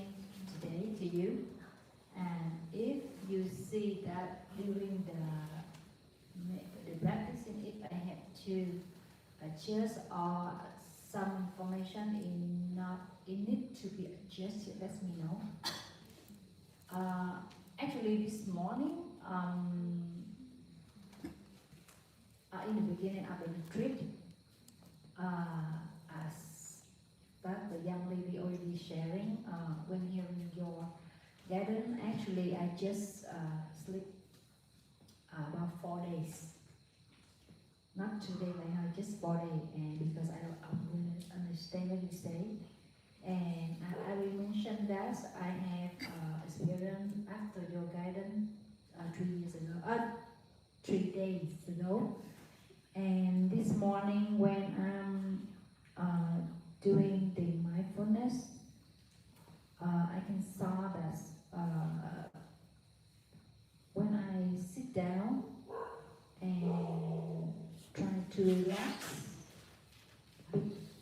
explain today to you. And if you see that during the practicing, if I have to adjust or some information in need to be adjusted, let me know. Actually, this morning, in the beginning of the retreat, as that the young lady already sharing, when hearing your guidance, actually I just sleep about 4 days. Not 2 days, just 4 days, and because I really understand what you say. And I will mention that I have experience after your guidance 3 years ago, 3 days ago. And this morning when I'm doing the mindfulness, I can saw that when I sit down and try to relax,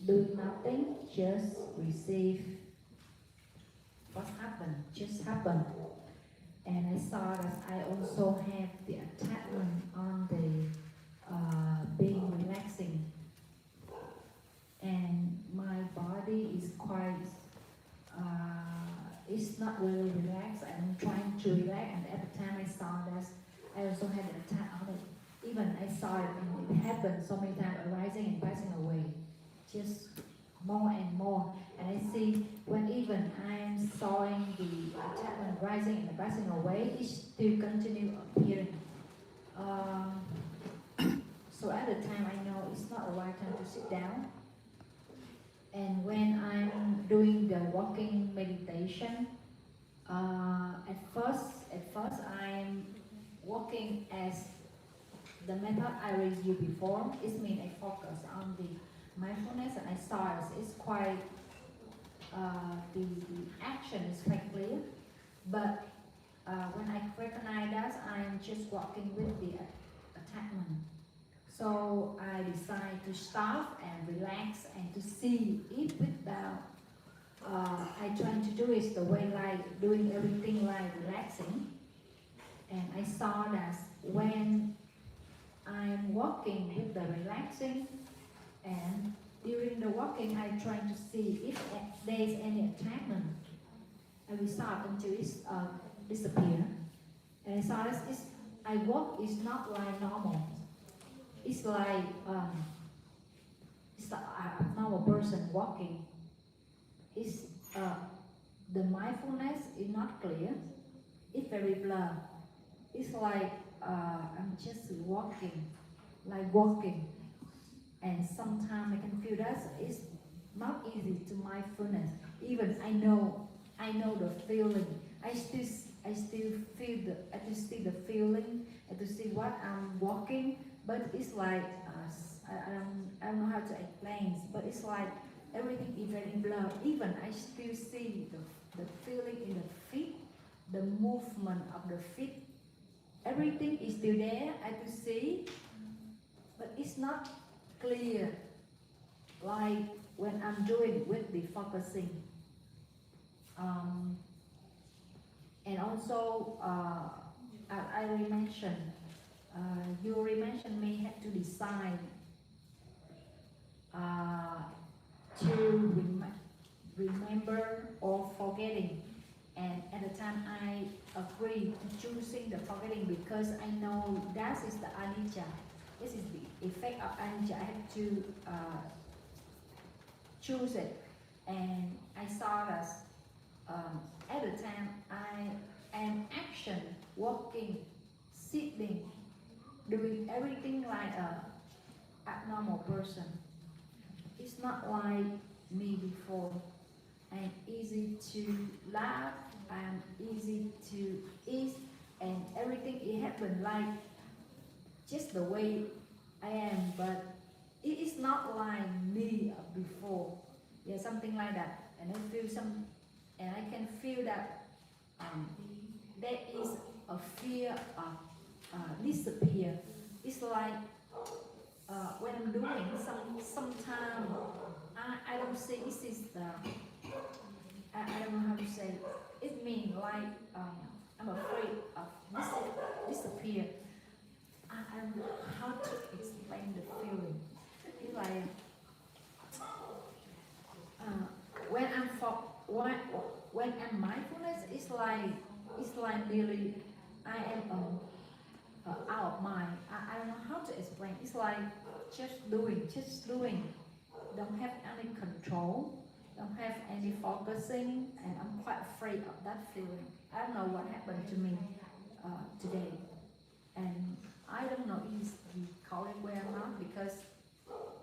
do nothing, just receive what happened, just happened. And I saw that I also have the attachment on the being relaxing. And my body is quite, it's not really relaxed. I'm trying to relax, and at the time I saw that I also had an attack on it. Even I saw it, and it happened so many times, arising and passing away. Just more and more. And I see when even I'm sawing the attachment rising and passing away, it still continue appearing. So at the time I know it's not the right time to sit down. And when I'm doing the walking meditation, at first I'm walking as the method I reviewed before. It means I focus on the mindfulness, and I saw it's quite, the action is quite clear. But when I recognize that, I'm just walking with the attachment. So I decide to stop and relax and to see it without, I trying to do it the way like doing everything like relaxing. And I saw that when I'm walking with the relaxing, and during the walking I try to see if there is any attachment. I will stop until it disappear. And I saw that I walk is not like normal. It's like it's a normal person walking. It's the mindfulness is not clear. It's very blurred. It's like I'm just walking, like walking, and sometimes I can feel that it's not easy to mindfulness. Even I know the feeling. I still feel the feeling, and to see what I'm walking. But it's like I don't know how to explain. But it's like everything is very blurred. Even I still see the feeling in the feet, the movement of the feet. Everything is still there. I can see, but it's not clear. Like when I'm doing with the focusing. And also, I will mention, you will mention me have to decide to remember or forgetting. And at the time I agree to choosing the forgetting because I know that is the anicca. This is the effect of anicca. I have to choose it. And I saw that at the time I am action, walking, sitting, doing everything like a abnormal person. It's not like me before. I'm easy to laugh, I'm easy to eat, and everything it happened like just the way I am, but it is not like me before. Yeah, something like that. And I can feel that there is a fear of disappear. It's like when I'm doing sometimes I don't say this is I don't know how to say. It means like I'm afraid of disappear. I don't know how to explain the feeling. It's like uh, when I'm for when I'm mindfulness, it's like really I am out of mind. I don't know how to explain. It's like just doing. Don't have any control, don't have any focusing, and I'm quite afraid of that feeling. I don't know what happened to me today, and I don't know if you call it way or not because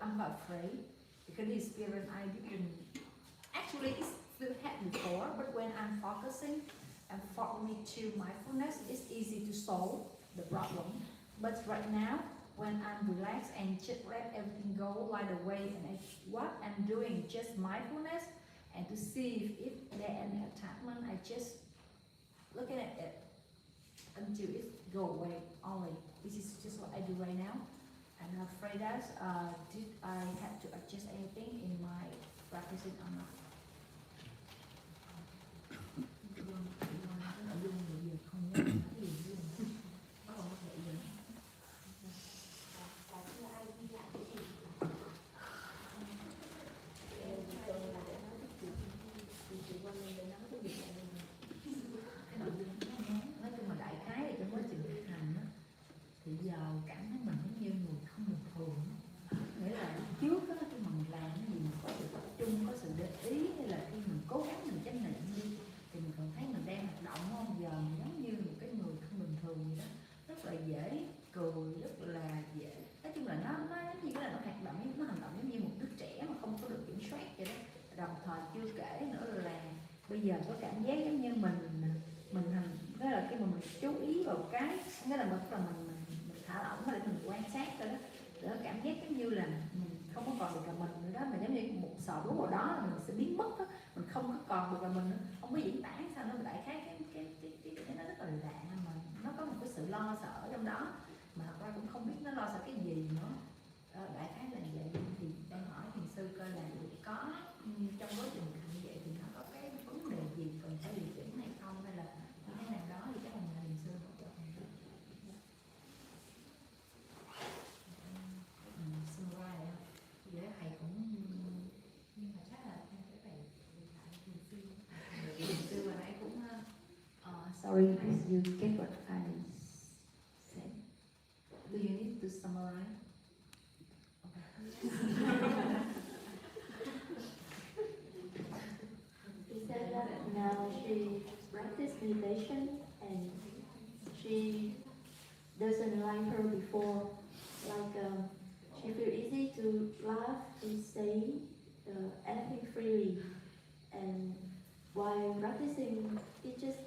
I'm quite afraid because the experience I didn't actually it's still had before, but when I'm focusing and following to mindfulness, it's easy to solve the problem. But right now, when I'm relaxed and just let everything go like the way and what I'm doing just mindfulness and to see if there any attachment, I just looking at it until it go away only. This is just what I do right now. I'm afraid that did I have to adjust anything in my practicing or not? Nói chung là đại khái thì trong quá trình thực hành á, thì giờ cảm thấy mình giống như người không bình thường. Nghĩa là trước á, khi mình làm cái gì mình có sự tập trung, có sự để ý, hay là khi mình cố gắng mình chánh niệm đi thì mình còn thấy mình đang hoạt động không? Giờ mình giống như một cái người không bình thường vậy đó, rất là dễ cười, rất là dễ. Nói chung là nó giống như là nó hoạt động giống như một đứa trẻ mà không có được kiểm soát vậy đó. Đồng thời chưa kể nữa là bây giờ có cảm giác giống như mình hành, đó là khi mà mình chú ý vào cái, nghĩa là mình thả lỏng để mình quan sát rồi đó, để cảm giác giống như là mình không có còn được là mình nữa đó, mà giống như một sợi đúng vào đó là mình sẽ biến mất đó, mình không có còn được là mình nữa. Không biết diễn tả sao nó đại khái cái nó rất là lạ mà nó có một cái sự lo sợ trong đó mà thật ra cũng không biết nó lo sợ cái gì nữa. Đại khái là vậy. Thì đang hỏi thiền sư coi là có trong quá trình như vậy thì nó có cái vấn đề gì cần phải điều chỉnh hay không, hay là như thế nào đó thì chắc là thiền sư hỗ trợ. Summarize không? Vậy thầy cũng nhưng mà chắc là em sẽ phải lại thiền sư hồi nãy cũng sorry if you get what I said. Do you need to summarize? He said that now she practices meditation and she doesn't like her before. Like she feel easy to laugh, to say anything freely, and while practicing, it just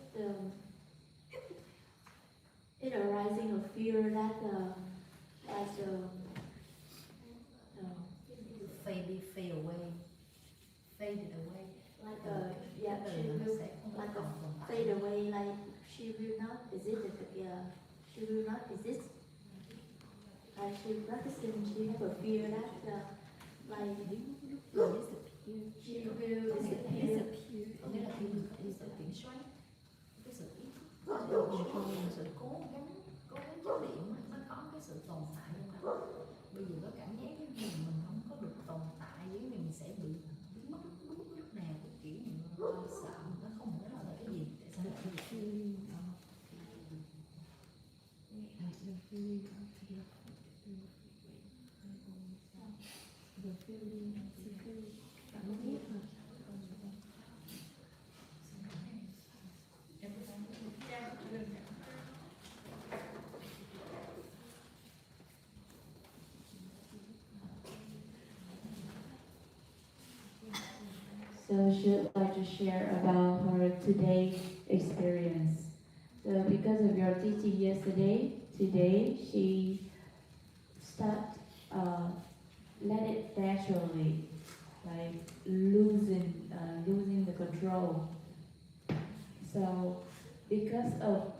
it arising a fear that fade away, faded away. like yeah, she will like a fade away, like she will not exist again. She will not exist. Like she practicing, she have a fear that like she will disappear. Nghĩa là khi mình có sự kiểm soát, cái sự ý thức, sự cố gắng chánh niệm nó có cái sự tồn tại trong đó. Bây giờ có cảm giác giống như mình không có được tồn tại, giống như mình sẽ bị biến mất lúc nào, cái kiểu mình lo sợ, nó không biết là cái gì. Tại sao lại So she would like to share about her today experience. So because of your teaching yesterday, today she start let it naturally, like losing the control. So because of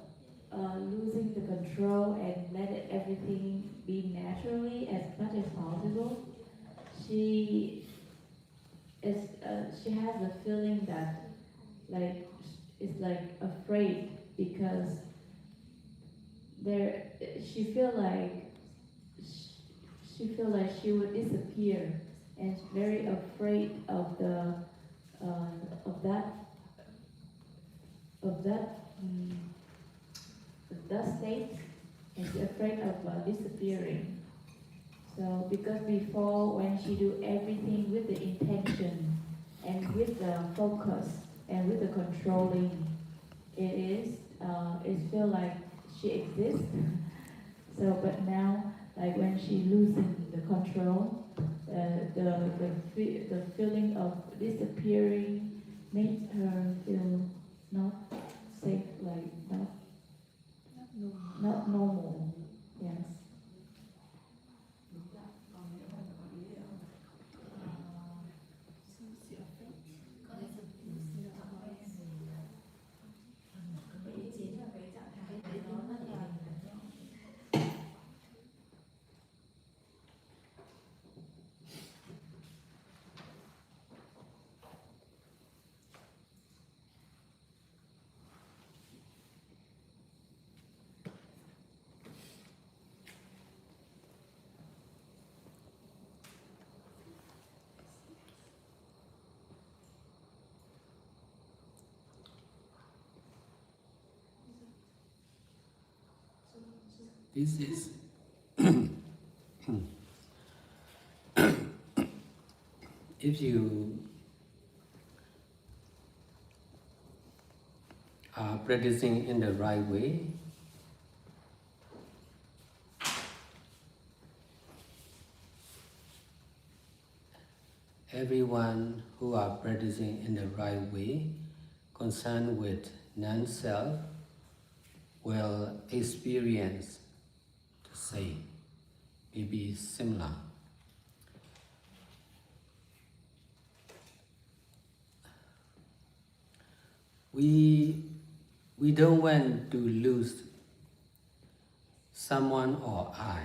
losing the control and let everything be naturally as much as possible, she has a feeling that like is like afraid because there she feel like she would disappear and very afraid of the of that of that of that state, and she's afraid of disappearing. So because before when she do everything with the intention and with the focus and with the controlling, it feel like she exists. So but now like when she losing the control, the feeling of disappearing makes her feel not safe, like not normal. Yes. This is if you are practicing in the right way, everyone who are practicing in the right way, concerned with non-self, will experience the same, maybe similar. We don't want to lose someone or I.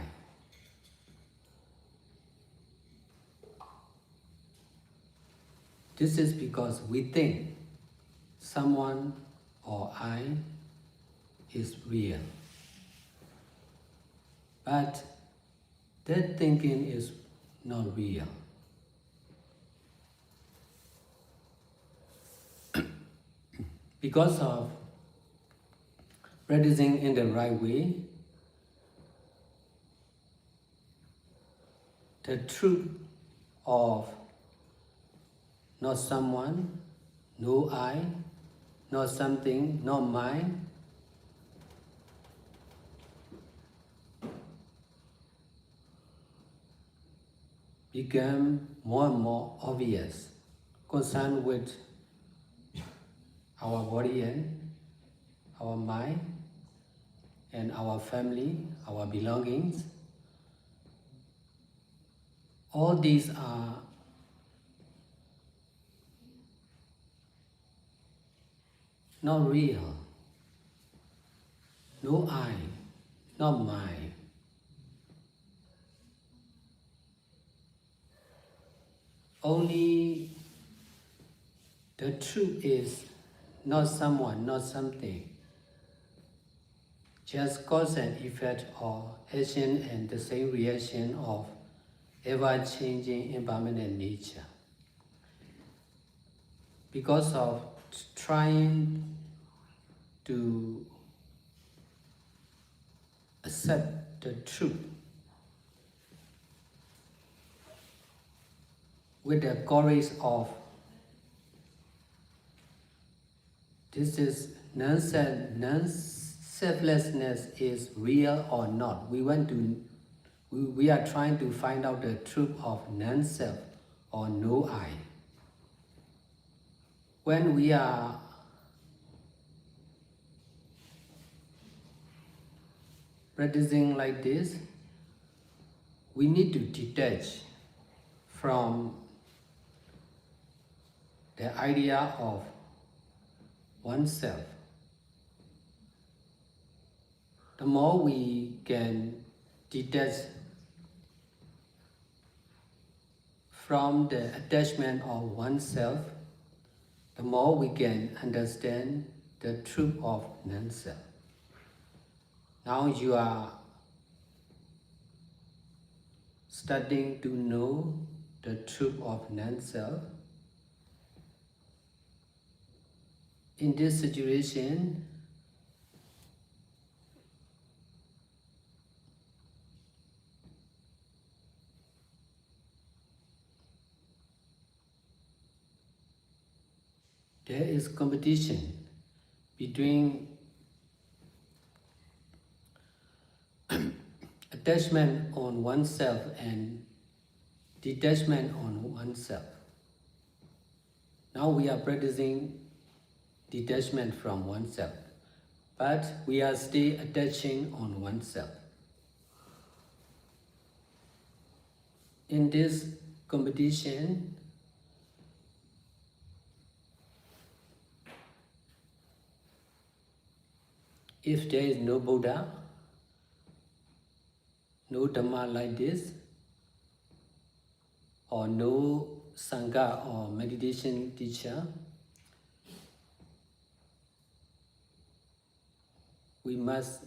This is because we think someone or I is real. But that thinking is not real. Because of practicing in the right way, the truth of not someone, no I, not something, not mine, become more and more obvious, concerned with our body and our mind and our family, our belongings. All these are not real. No I, not mine. Only the truth is not someone, not something. Just cause and effect or action and the same reaction of ever-changing impermanent nature. Because of trying to accept the truth with the courage of this is non-selflessness is real or not. We are trying to find out the truth of non-self or no I. When we are practicing like this, we need to detach from the idea of oneself. The more we can detach from the attachment of oneself, the more we can understand the truth of non-self. Now you are starting to know the truth of non-self. In this situation, there is competition between attachment on oneself and detachment on oneself. Now we are practicing detachment from oneself, but we are still attaching on oneself. In this competition, if there is no Buddha, no Dhamma like this, or no Sangha or meditation teacher, we must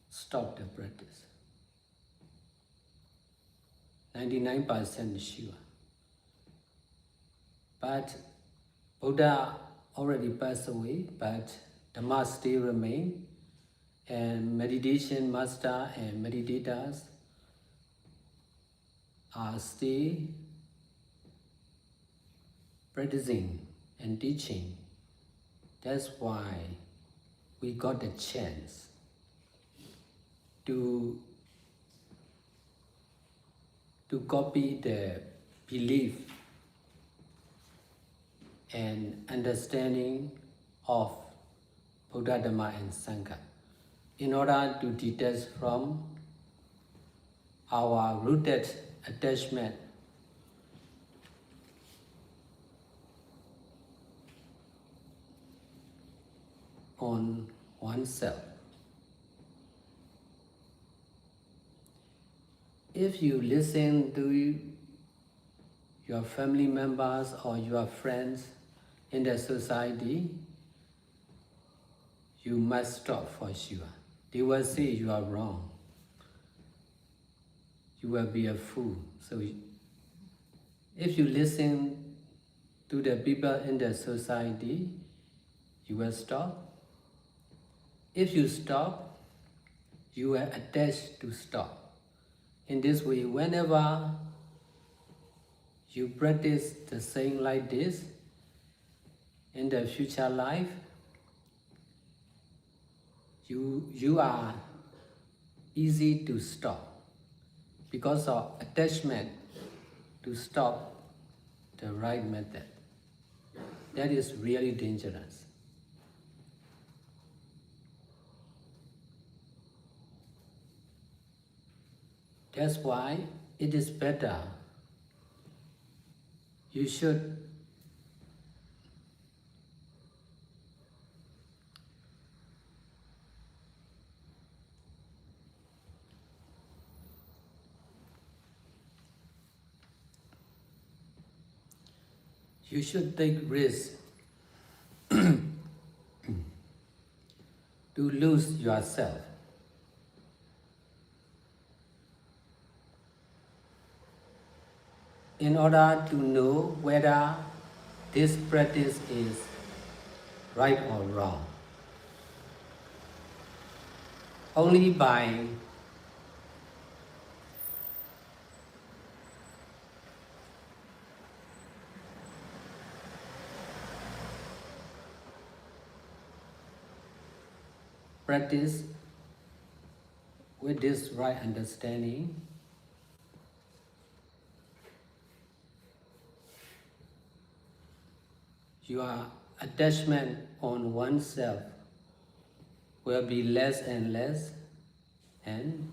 stop the practice. 99% sure. But Buddha already passed away, but Dhamma still remain, and meditation master and meditators are still practicing and teaching. That's why we got the chance to copy the belief and understanding of Buddha, Dhamma and Sangha in order to detach from our rooted attachment on oneself. If you listen to your family members or your friends in the society, you must stop for sure. They will say you are wrong. You will be a fool. So if you listen to the people in the society, you will stop. If you stop, you will attach to stop. In this way, whenever you practice the saying like this, in the future life, you are easy to stop because of attachment to stop the right method. That is really dangerous. That's why it is better. You should take risks to lose yourself. In order to know whether this practice is right or wrong. Only by practice with this right understanding, your attachment on oneself will be less and less and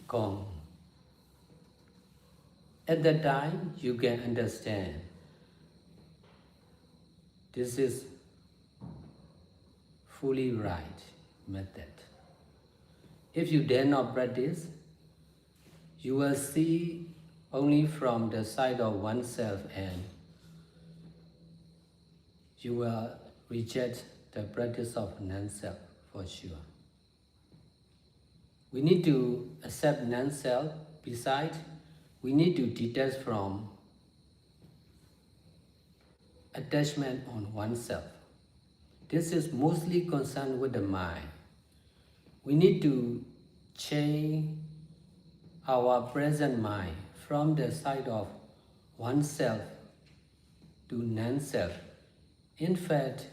gone. At that time, you can understand this is fully right method. If you dare not practice, you will see only from the side of oneself and you will reject the practice of non-self for sure. We need to accept non-self. Besides, we need to detach from attachment on oneself. This is mostly concerned with the mind. We need to change our present mind from the side of oneself to non-self. In fact,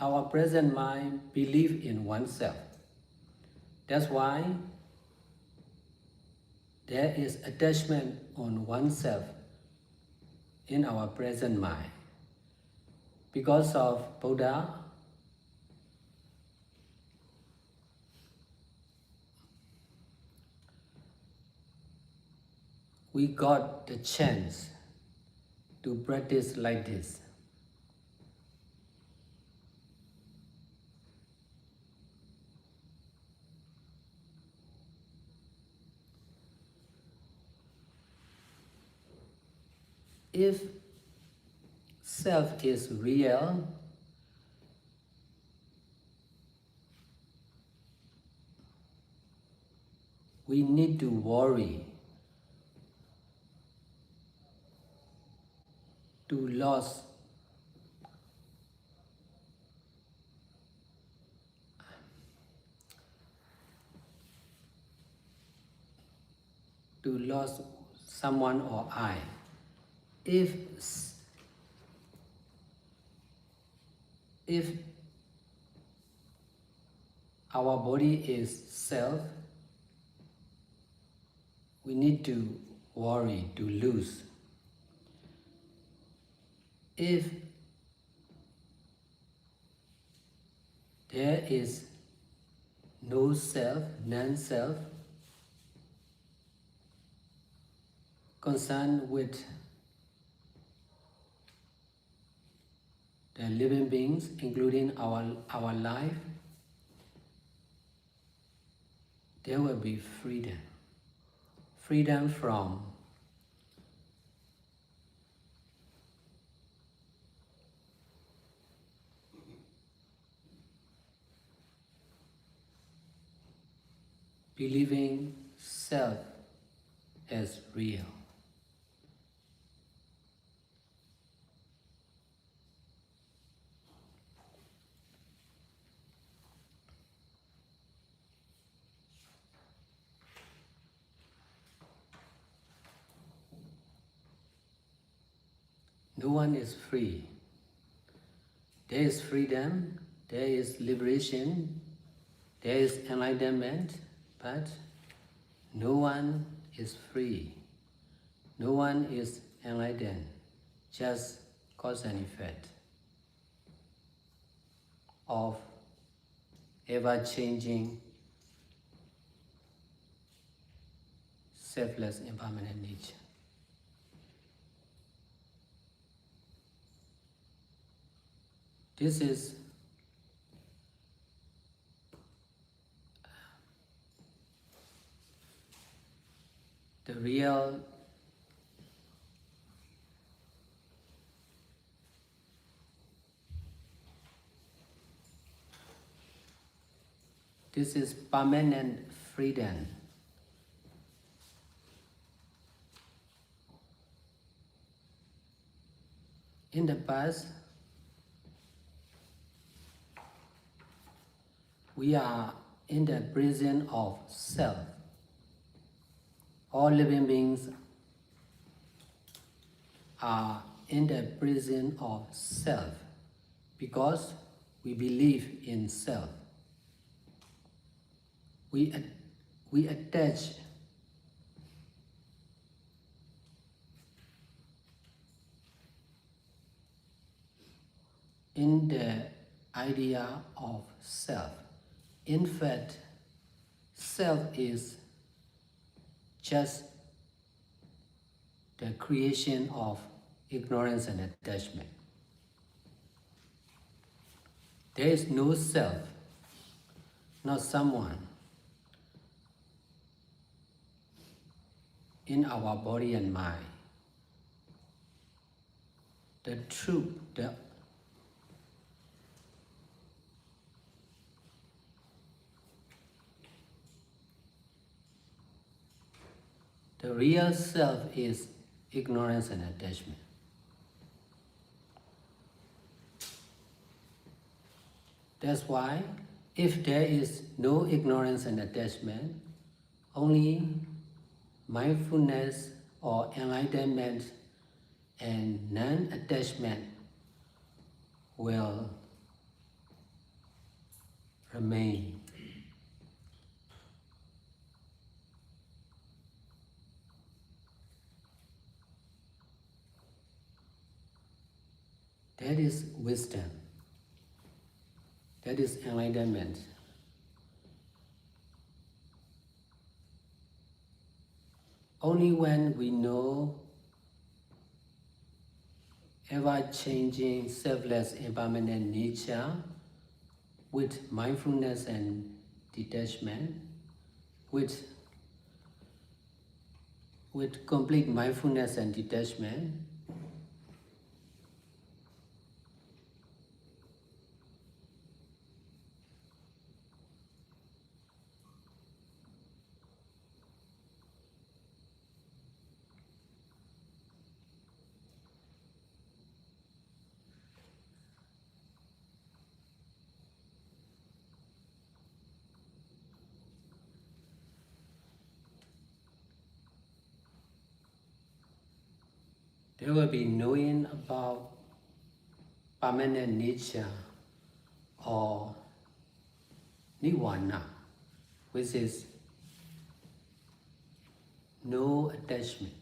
our present mind believe in oneself. That's why there is attachment on oneself in our present mind. Because of Buddha, we got the chance to practice like this. If self is real, we need to worry to lose someone or I. If our body is self, we need to worry to lose. If there is no self, non-self, concerned with the living beings, including our life, there will be freedom. Freedom from believing self as real. No one is free. There is freedom, there is liberation, there is enlightenment, but no one is free. No one is enlightened, just cause and effect of ever-changing, selfless, impermanent nature. This is the real this is permanent freedom. In the past, we are in the prison of self. All living beings are in the prison of self because we believe in self. We attach in the idea of self. In fact, self is just the creation of ignorance and attachment. There is no self, not someone, in our body and mind. The truth, The real self is ignorance and attachment. That's why if there is no ignorance and attachment, only mindfulness or enlightenment and non-attachment will remain. That is wisdom. That is enlightenment. Only when we know ever-changing, selfless, impermanent nature with mindfulness and detachment, with complete mindfulness and detachment, there will be knowing about permanent nature or nirvana, which is no attachment.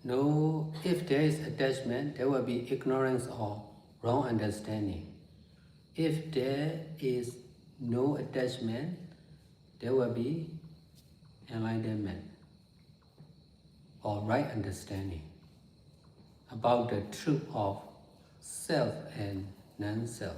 No, if there is attachment, there will be ignorance or wrong understanding. If there is no attachment, there will be enlightenment or right understanding about the truth of self and non-self.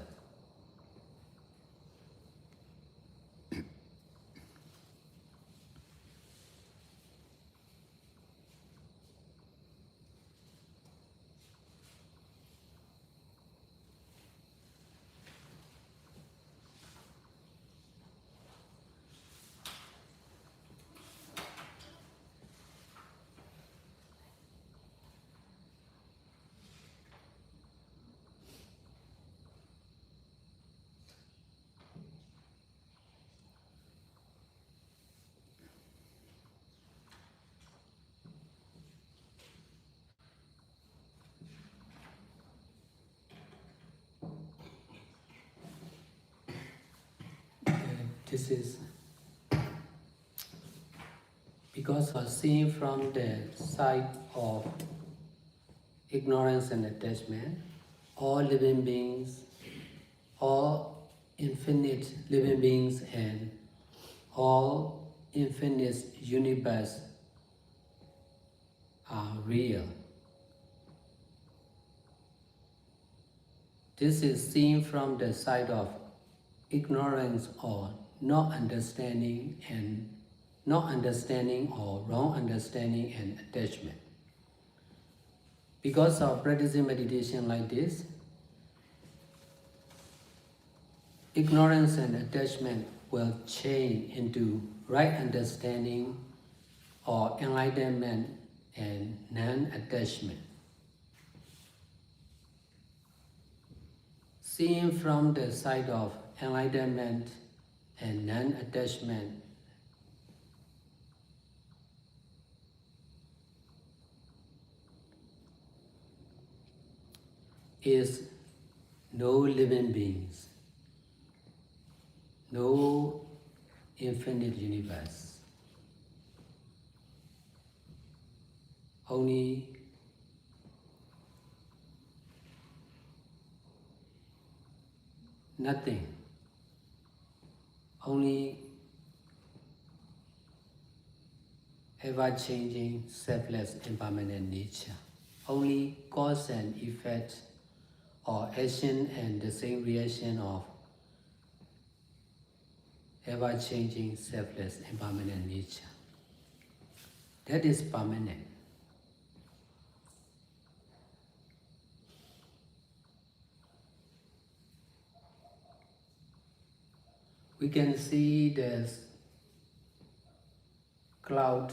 This is because of seeing from the side of ignorance and attachment, all living beings, all infinite living beings and all infinite universe are real. This is seen from the side of ignorance or not understanding or wrong understanding and attachment. Because of practicing meditation like this, ignorance and attachment will change into right understanding or enlightenment and non-attachment. Seeing from the side of enlightenment and non-attachment is no living beings, no infinite universe, only nothing, only ever-changing, selfless, impermanent nature, only cause and effect or action and the same reaction of ever-changing, selfless, impermanent nature. That is permanent. we can see the cloud,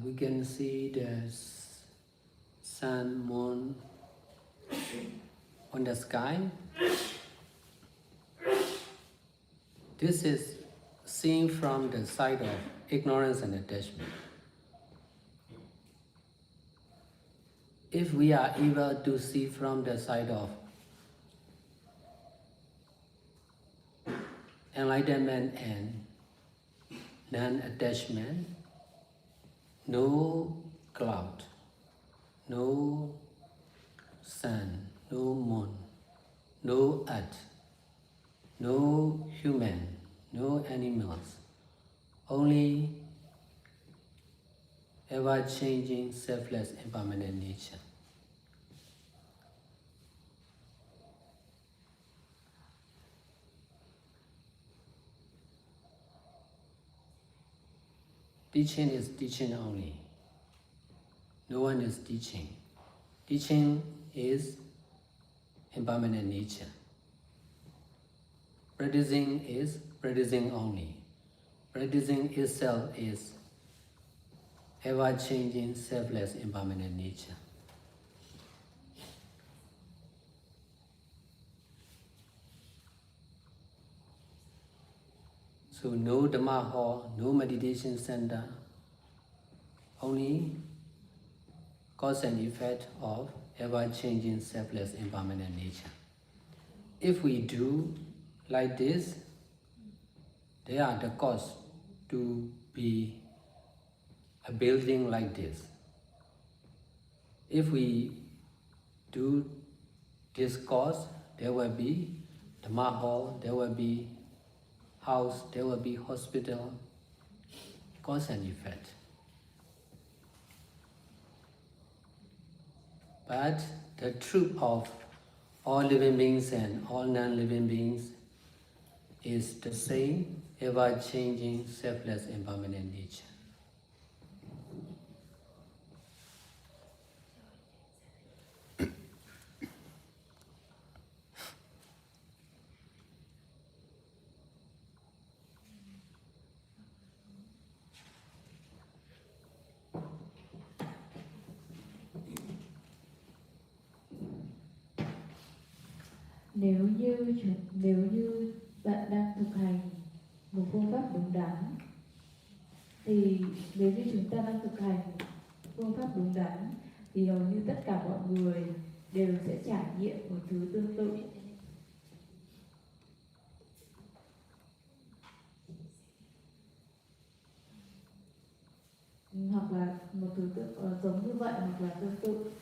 we can see the sun, moon on the sky. This is seen from the side of ignorance and attachment. If we are able to see from the side of enlightenment and non-attachment, no cloud, no sun, no moon, no earth, no human, no animals, only ever-changing, selfless, impermanent nature. Teaching is teaching only. No one is teaching. Teaching is impermanent nature. Practicing is practicing only. Practicing itself is ever-changing, selfless, impermanent nature. So no Dhamma hall, no meditation center, only cause and effect of ever-changing, selfless, impermanent nature. If we do like this, they are the cause to be a building like this. If we do this cause, there will be Dhamma hall, there will be house, there will be hospital, cause and effect. But the truth of all living beings and all non-living beings is the same, ever-changing, selfless, impermanent nature. Nếu như bạn đang thực hành một phương pháp đúng đắn, thì nếu như chúng ta đang thực hành phương pháp đúng đắn thì hầu như tất cả mọi người đều sẽ trải nghiệm một thứ tương tự. Hoặc là một thứ giống như vậy, hoặc là tương tự.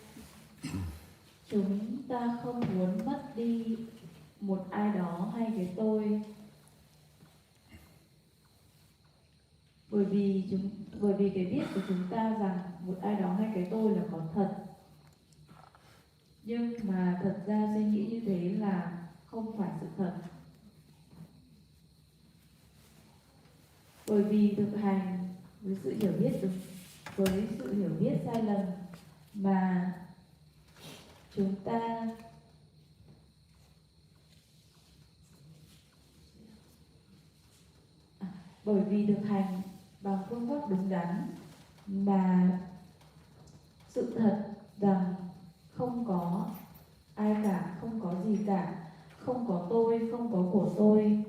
Chúng ta không muốn mất đi một ai đó hay cái tôi, bởi vì cái biết của chúng ta rằng một ai đó hay cái tôi là có thật. Nhưng mà thật ra suy nghĩ như thế là không phải sự thật. Bởi vì thực hành với sự hiểu biết sai lầm mà chúng ta bởi vì thực hành bằng phương pháp đúng đắn mà sự thật rằng không có ai cả, không có gì cả, không có tôi, không có của tôi,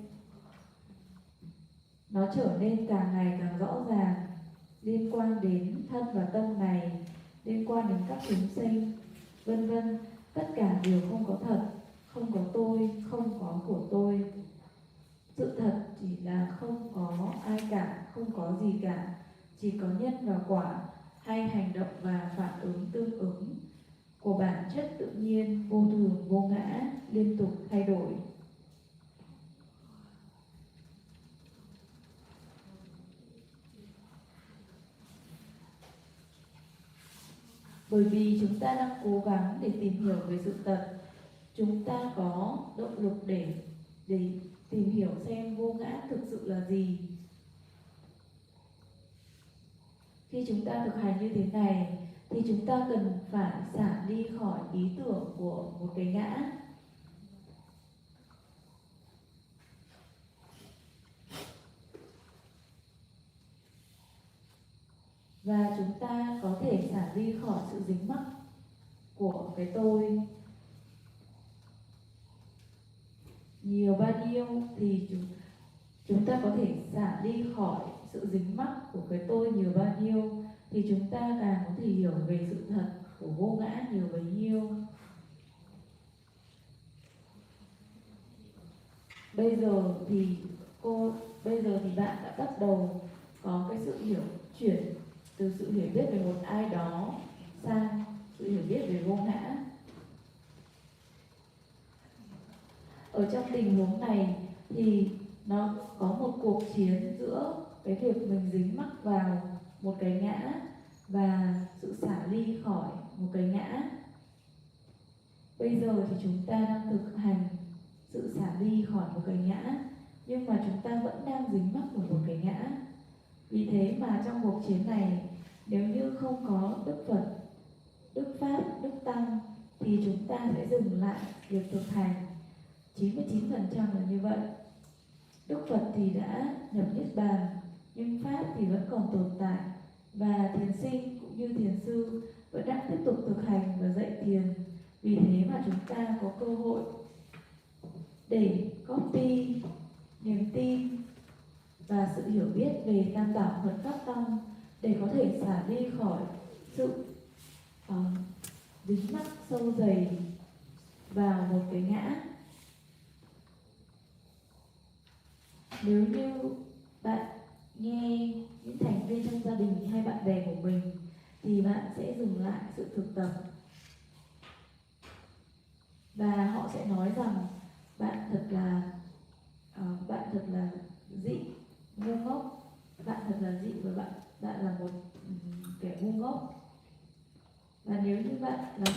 nó trở nên càng ngày càng rõ ràng, liên quan đến thân và tâm này, liên quan đến các chúng sinh, vân vân. Tất cả đều không có thật, không có tôi, không có của tôi. Sự thật chỉ là không có ai cả, không có gì cả, chỉ có nhân và quả hay hành động và phản ứng tương ứng của bản chất tự nhiên, vô thường, vô ngã, liên tục thay đổi. Bởi vì chúng ta đang cố gắng để tìm hiểu về sự thật, chúng ta có động lực để tìm hiểu xem vô ngã thực sự là gì. Khi chúng ta thực hành như thế này thì chúng ta cần phải xả đi khỏi ý tưởng của một cái ngã. và chúng ta có thể xả ly khỏi sự dính mắc của cái tôi nhiều bao nhiêu thì chúng ta có thể xả ly khỏi sự dính mắc của cái tôi nhiều bao nhiêu thì chúng ta càng có thể hiểu về sự thật của vô ngã nhiều bấy nhiêu. Bây giờ thì bạn đã bắt đầu có cái sự chuyển từ sự hiểu biết về một ai đó sang sự hiểu biết về vô ngã. Ở trong tình huống này thì nó có một cuộc chiến giữa cái việc mình dính mắc vào một cái ngã và sự xả ly khỏi một cái ngã. Bây giờ thì chúng ta đang thực hành sự xả ly khỏi một cái ngã, nhưng mà chúng ta vẫn đang dính mắc vào một cái ngã. Vì thế mà trong cuộc chiến này, nếu như không có Đức Phật, Đức Pháp, Đức Tăng thì chúng ta sẽ dừng lại việc thực hành. 99% là như vậy. Đức Phật thì đã nhập Niết Bàn, nhưng Pháp thì vẫn còn tồn tại. Và thiền sinh cũng như thiền sư vẫn đang tiếp tục thực hành và dạy thiền. Vì thế mà chúng ta có cơ hội để copy niềm tin và sự hiểu biết về Tam Bảo Phật Pháp Tăng để có thể xả ly khỏi sự dính mắc sâu dày vào một cái ngã. Nếu như bạn nghe những thành viên trong gia đình hay bạn bè của mình thì bạn sẽ dừng lại sự thực tập và họ sẽ nói rằng bạn thật là dị, ngu ngốc, bạn thật là dị và bạn là một kẻ ngu ngốc. Và nếu như bạn lắng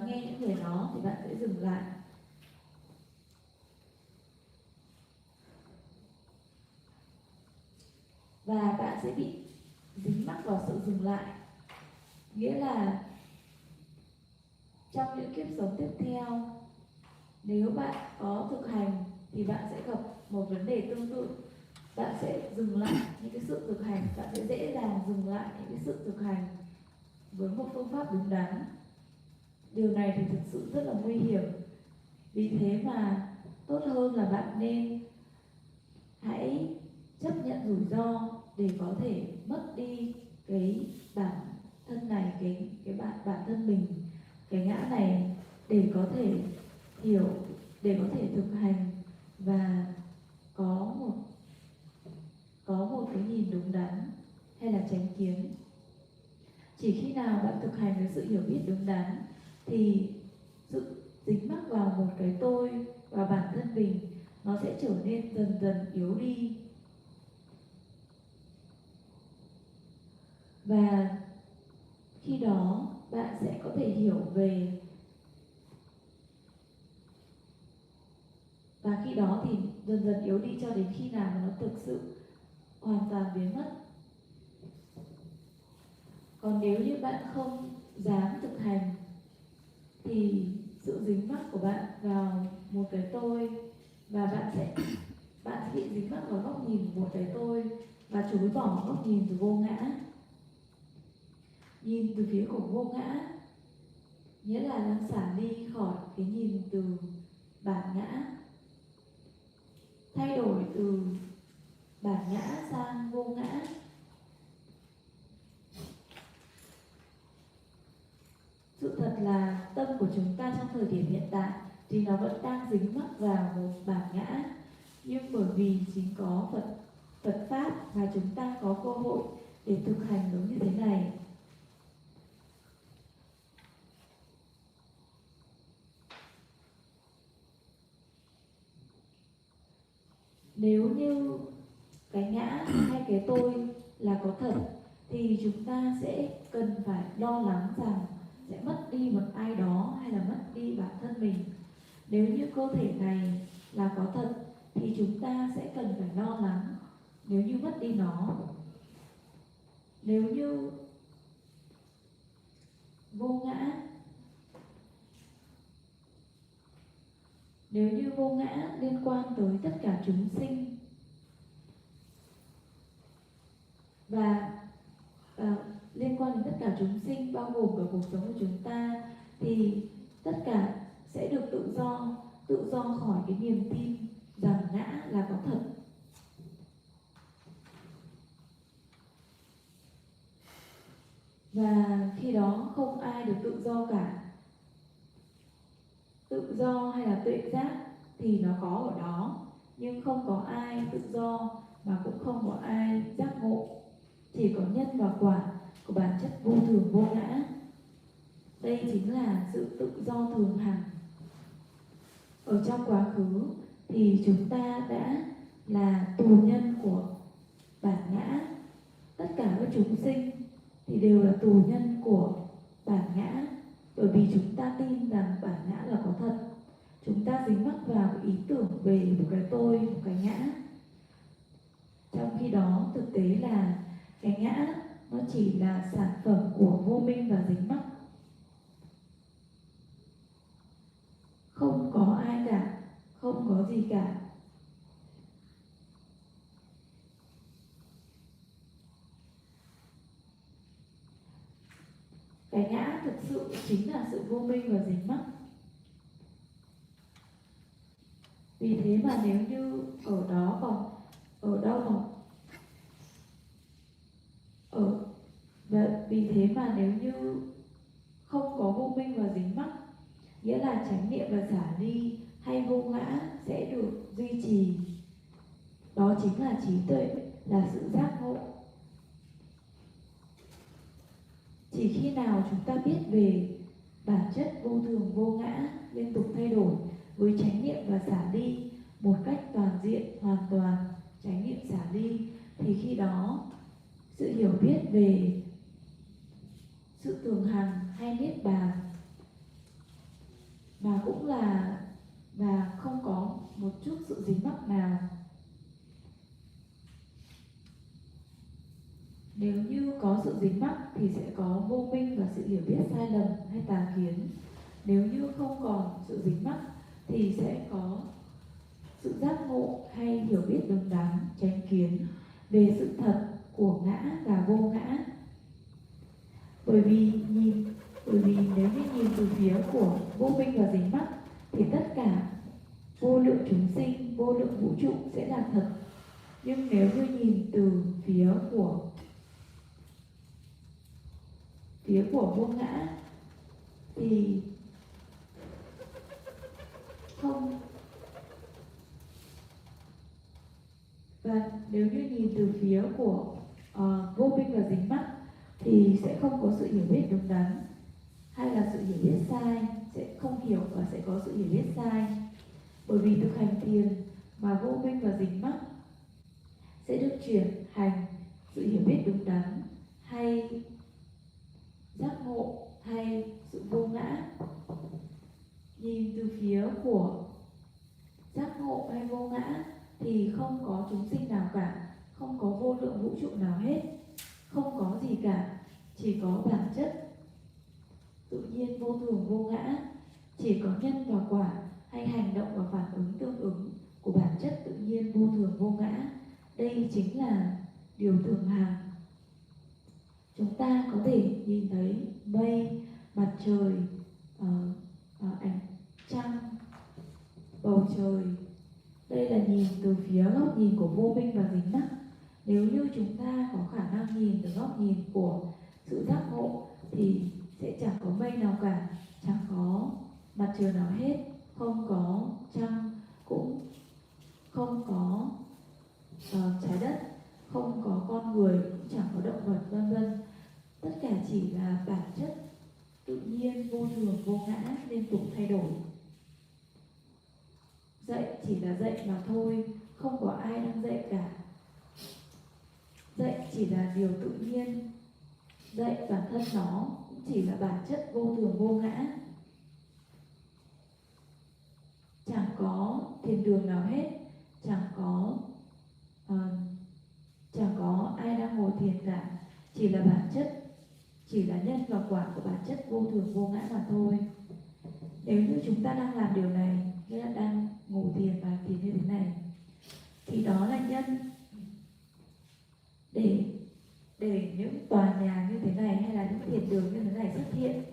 nghe những người đó thì bạn sẽ dừng lại. Và bạn sẽ bị dính mắc vào sự dừng lại. Nghĩa là trong những kiếp sống tiếp theo, nếu bạn có thực hành thì bạn sẽ gặp một vấn đề tương tự. Bạn sẽ dừng lại những cái sự thực hành, bạn sẽ dễ dàng dừng lại những cái sự thực hành với một phương pháp đúng đắn. Điều này thì thực sự rất là nguy hiểm. Vì thế mà tốt hơn là bạn nên hãy chấp nhận rủi ro để có thể mất đi cái bản thân này, cái bản thân mình, cái ngã này, để có thể hiểu, để có thể thực hành và có một cái nhìn đúng đắn hay là chánh kiến. Chỉ khi nào bạn thực hành với sự hiểu biết đúng đắn thì sự dính mắc vào một cái tôi và bản thân mình nó sẽ trở nên dần dần yếu đi. Và khi đó bạn sẽ có thể hiểu về, và khi đó thì dần dần yếu đi cho đến khi nào nó thực sự hoàn toàn biến mất. Còn nếu như bạn không dám thực hành thì sự dính mắc của bạn vào một cái tôi và bạn sẽ bị dính mắc vào góc nhìn của một cái tôi và chối bỏ góc nhìn từ vô ngã. Nhìn từ phía của vô ngã nghĩa là đang xả ly khỏi cái nhìn từ bản ngã, thay đổi từ bản ngã sang vô ngã. Sự thật là tâm của chúng ta trong thời điểm hiện tại thì nó vẫn đang dính mắc vào một bản ngã, nhưng bởi vì chính có Phật Pháp mà chúng ta có cơ hội để thực hành giống như thế này. Nếu như cái ngã hay cái tôi là có thật thì chúng ta sẽ cần phải lo lắng rằng sẽ mất đi một ai đó hay là mất đi bản thân mình. Nếu như cơ thể này là có thật thì chúng ta sẽ cần phải lo lắng nếu như mất đi nó. Nếu như vô ngã liên quan tới tất cả chúng sinh và liên quan đến tất cả chúng sinh, bao gồm cả cuộc sống của chúng ta, thì tất cả sẽ được tự do khỏi cái niềm tin rằng ngã là có thật. Và khi đó không ai được tự do cả. Tự do hay là tuệ giác thì nó có ở đó, nhưng không có ai tự do mà cũng không có ai giác ngộ. Chỉ có nhân và quả của bản chất vô thường vô ngã. Đây chính là sự tự do thường hằng. Ở trong quá khứ thì chúng ta đã là tù nhân của bản ngã. Tất cả các chúng sinh thì đều là tù nhân của bản ngã, bởi vì chúng ta tin rằng bản ngã là có thật. Chúng ta dính mắc vào ý tưởng về một cái tôi, một cái ngã. Trong khi đó thực tế là cái ngã nó chỉ là sản phẩm của vô minh và dính mắc. Không có ai cả, không có gì cả. Cái ngã thực sự chính là sự vô minh và dính mắc. Vì thế mà nếu như ở đó còn ở đâu còn ở và vì thế mà nếu như không có vô minh và dính mắc, nghĩa là chánh niệm và xả ly hay vô ngã sẽ được duy trì. Đó chính là trí tuệ, là sự giác ngộ. Chỉ khi nào chúng ta biết về bản chất vô thường vô ngã liên tục thay đổi với chánh niệm và xả ly một cách toàn diện, hoàn toàn chánh niệm xả ly, thì khi đó sự hiểu biết về sự thường hằng hay niết bàn mà cũng là và không có một chút sự dính mắc nào. Nếu như có sự dính mắc thì sẽ có vô minh và sự hiểu biết sai lầm hay tà kiến. Nếu như không còn sự dính mắc thì sẽ có sự giác ngộ hay hiểu biết đúng đắn, chánh kiến về sự thật của ngã và vô ngã. Bởi vì nếu như nhìn từ phía của vô minh và dính mắc thì tất cả vô lượng chúng sinh, vô lượng vũ trụ sẽ là thật. Nhưng nếu như nhìn từ phía của vô ngã thì không. Và nếu như nhìn từ phía của vô minh và dính mắc thì sẽ không có sự hiểu biết đúng đắn, hay là sự hiểu biết sai, sẽ không hiểu và sẽ có sự hiểu biết sai. Bởi vì thực hành thiền mà vô minh và dính mắc sẽ được chuyển thành sự hiểu biết đúng đắn hay giác ngộ hay sự vô ngã. Nhìn từ phía của giác ngộ hay vô ngã thì không có chúng sinh nào cả, không có vô lượng vũ trụ nào hết, không có gì cả, chỉ có bản chất tự nhiên vô thường vô ngã, chỉ có nhân và quả hay hành động và phản ứng tương ứng của bản chất tự nhiên vô thường vô ngã. Đây chính là điều thường hằng. Chúng ta có thể nhìn thấy mây, mặt trời, ánh trăng, bầu trời. Đây là nhìn từ phía góc nhìn của vô minh và dính mắc. Nếu như chúng ta có khả năng nhìn từ góc nhìn của sự giác ngộ thì sẽ chẳng có mây nào cả, chẳng có mặt trời nào hết, không có trăng, cũng không có trái đất, không có con người, cũng chẳng có động vật, vân vân. Tất cả chỉ là bản chất tự nhiên vô thường vô ngã liên tục thay đổi. Dạy chỉ là dạy mà thôi, không có ai đang dạy cả. Dạy chỉ là điều tự nhiên, dạy bản thân nó cũng chỉ là bản chất vô thường vô ngã. Chẳng có thiên đường nào hết, chẳng có ai đang ngồi thiền cả, chỉ là bản chất, chỉ là nhân và quả của bản chất vô thường vô ngã mà thôi. Nếu như chúng ta đang làm điều này, nghĩa là đang ngồi thiền và thiền như thế này, thì đó là nhân để những tòa nhà thiền đường như thế này rất thiện.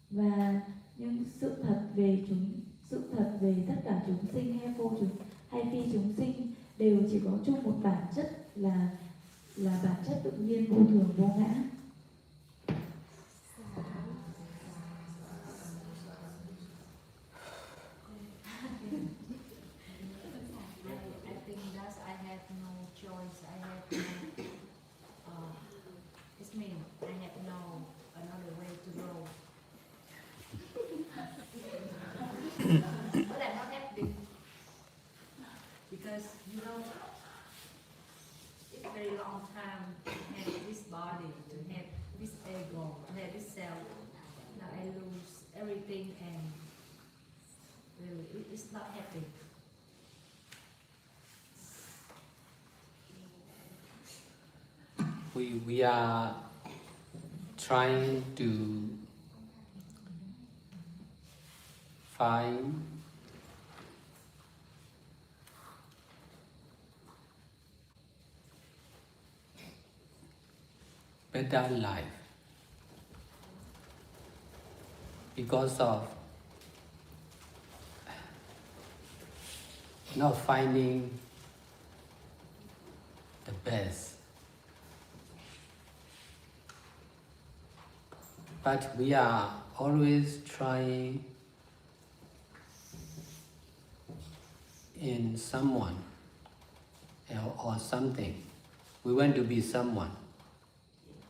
Và nhưng sự thật về tất cả chúng sinh hay phi chúng sinh đều chỉ có chung một bản chất là bản chất tự nhiên vô thường vô ngã. I think that I have no choice. I have no. It's mean I have no another way to go. But I'm not happy because you know it's very long time to have this body, to have this ego, to have this self. Now I lose everything and really it's not happy. We are trying to find better life because of not finding the best. But we are always trying in someone or something. We want to be someone.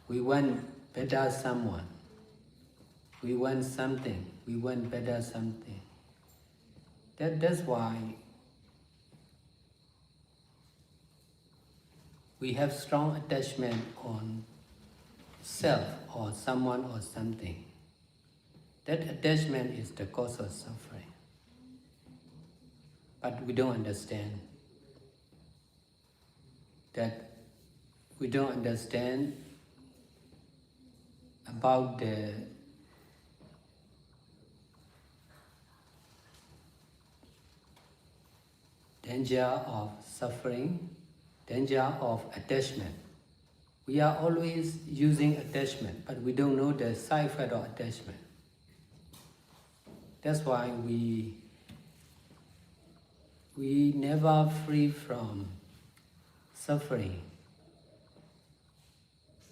We want better someone. We want something. We want better something. That's why we have strong attachment on self or someone or something. That attachment is the cause of suffering. But we don't understand that. We don't understand about the danger of suffering, danger of attachment. We are always using attachment, but we don't know the side effect of attachment. That's why we never free from suffering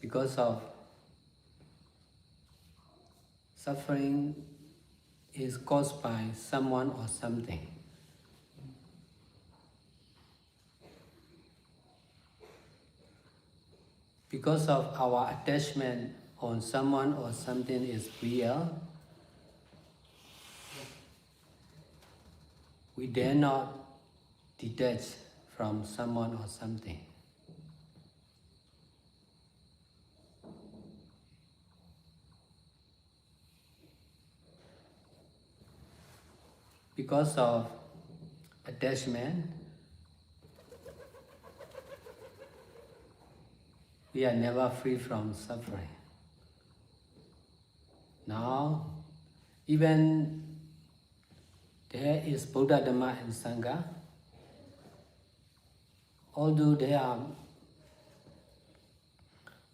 because of suffering is caused by someone or something. Because of our attachment on someone or something is real, we dare not detach from someone or something. Because of attachment, we are never free from suffering. Now, even there is Buddha, Dhamma and Sangha, although there are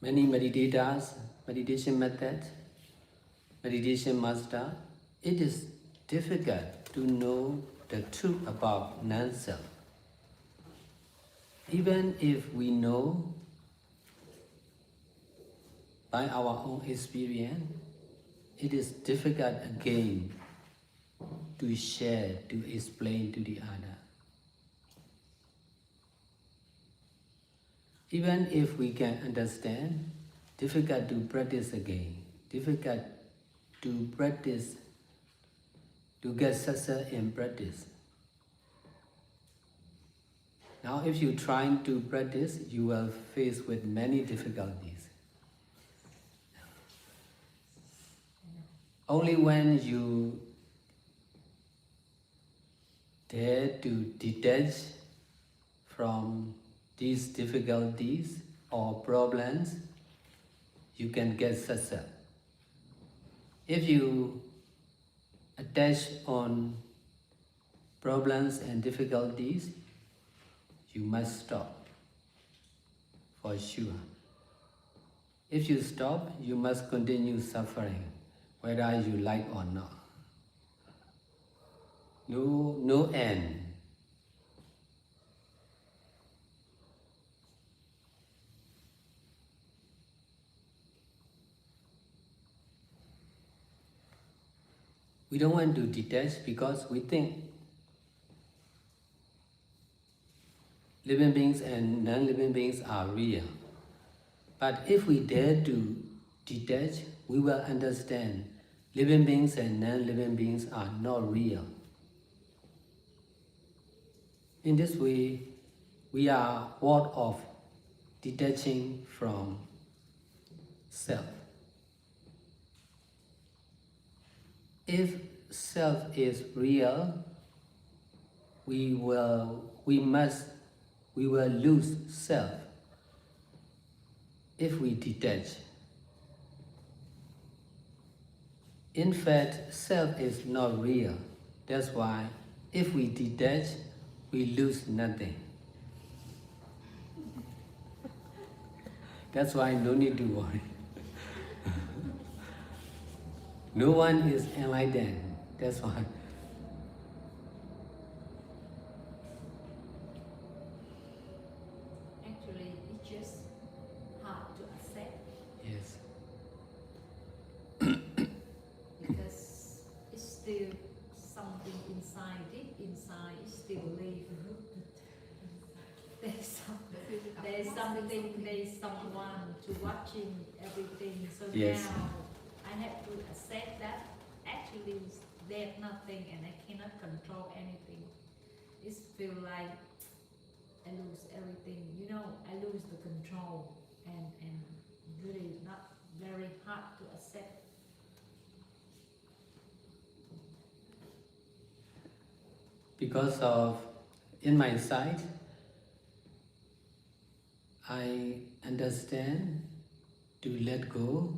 many meditators, meditation methods, meditation master, it is difficult to know the truth about non-self. Even if we know by our own experience, it is difficult again to share, to explain to the other. Even if we can understand, difficult to practice again, difficult to practice, to get success in practice. Now if you're trying to practice, you will face with many difficulties. Only when you dare to detach from these difficulties or problems, you can get success. If you attach on problems and difficulties, you must stop, for sure. If you stop, you must continue suffering, whether you like or not. No end. We don't want to detach because we think living beings and non-living beings are real. But if we dare to detach, we will understand living beings and non-living beings are not real. In this way, we are what of detaching from self. If self is real, we will lose self if we detach. In fact, self is not real. That's why if we detach, we lose nothing. That's why no need to worry. No one is enlightened. That's why. Actually, it's just hard to accept Yes. because it's still something inside, deep inside, it still live. There's someone to watching everything. So Yes. now I have to accept that actually there's nothing and I cannot control anything. It feel like I lose everything. I lose the control and really not very hard to accept. Because of, in my sight, I understand to let go,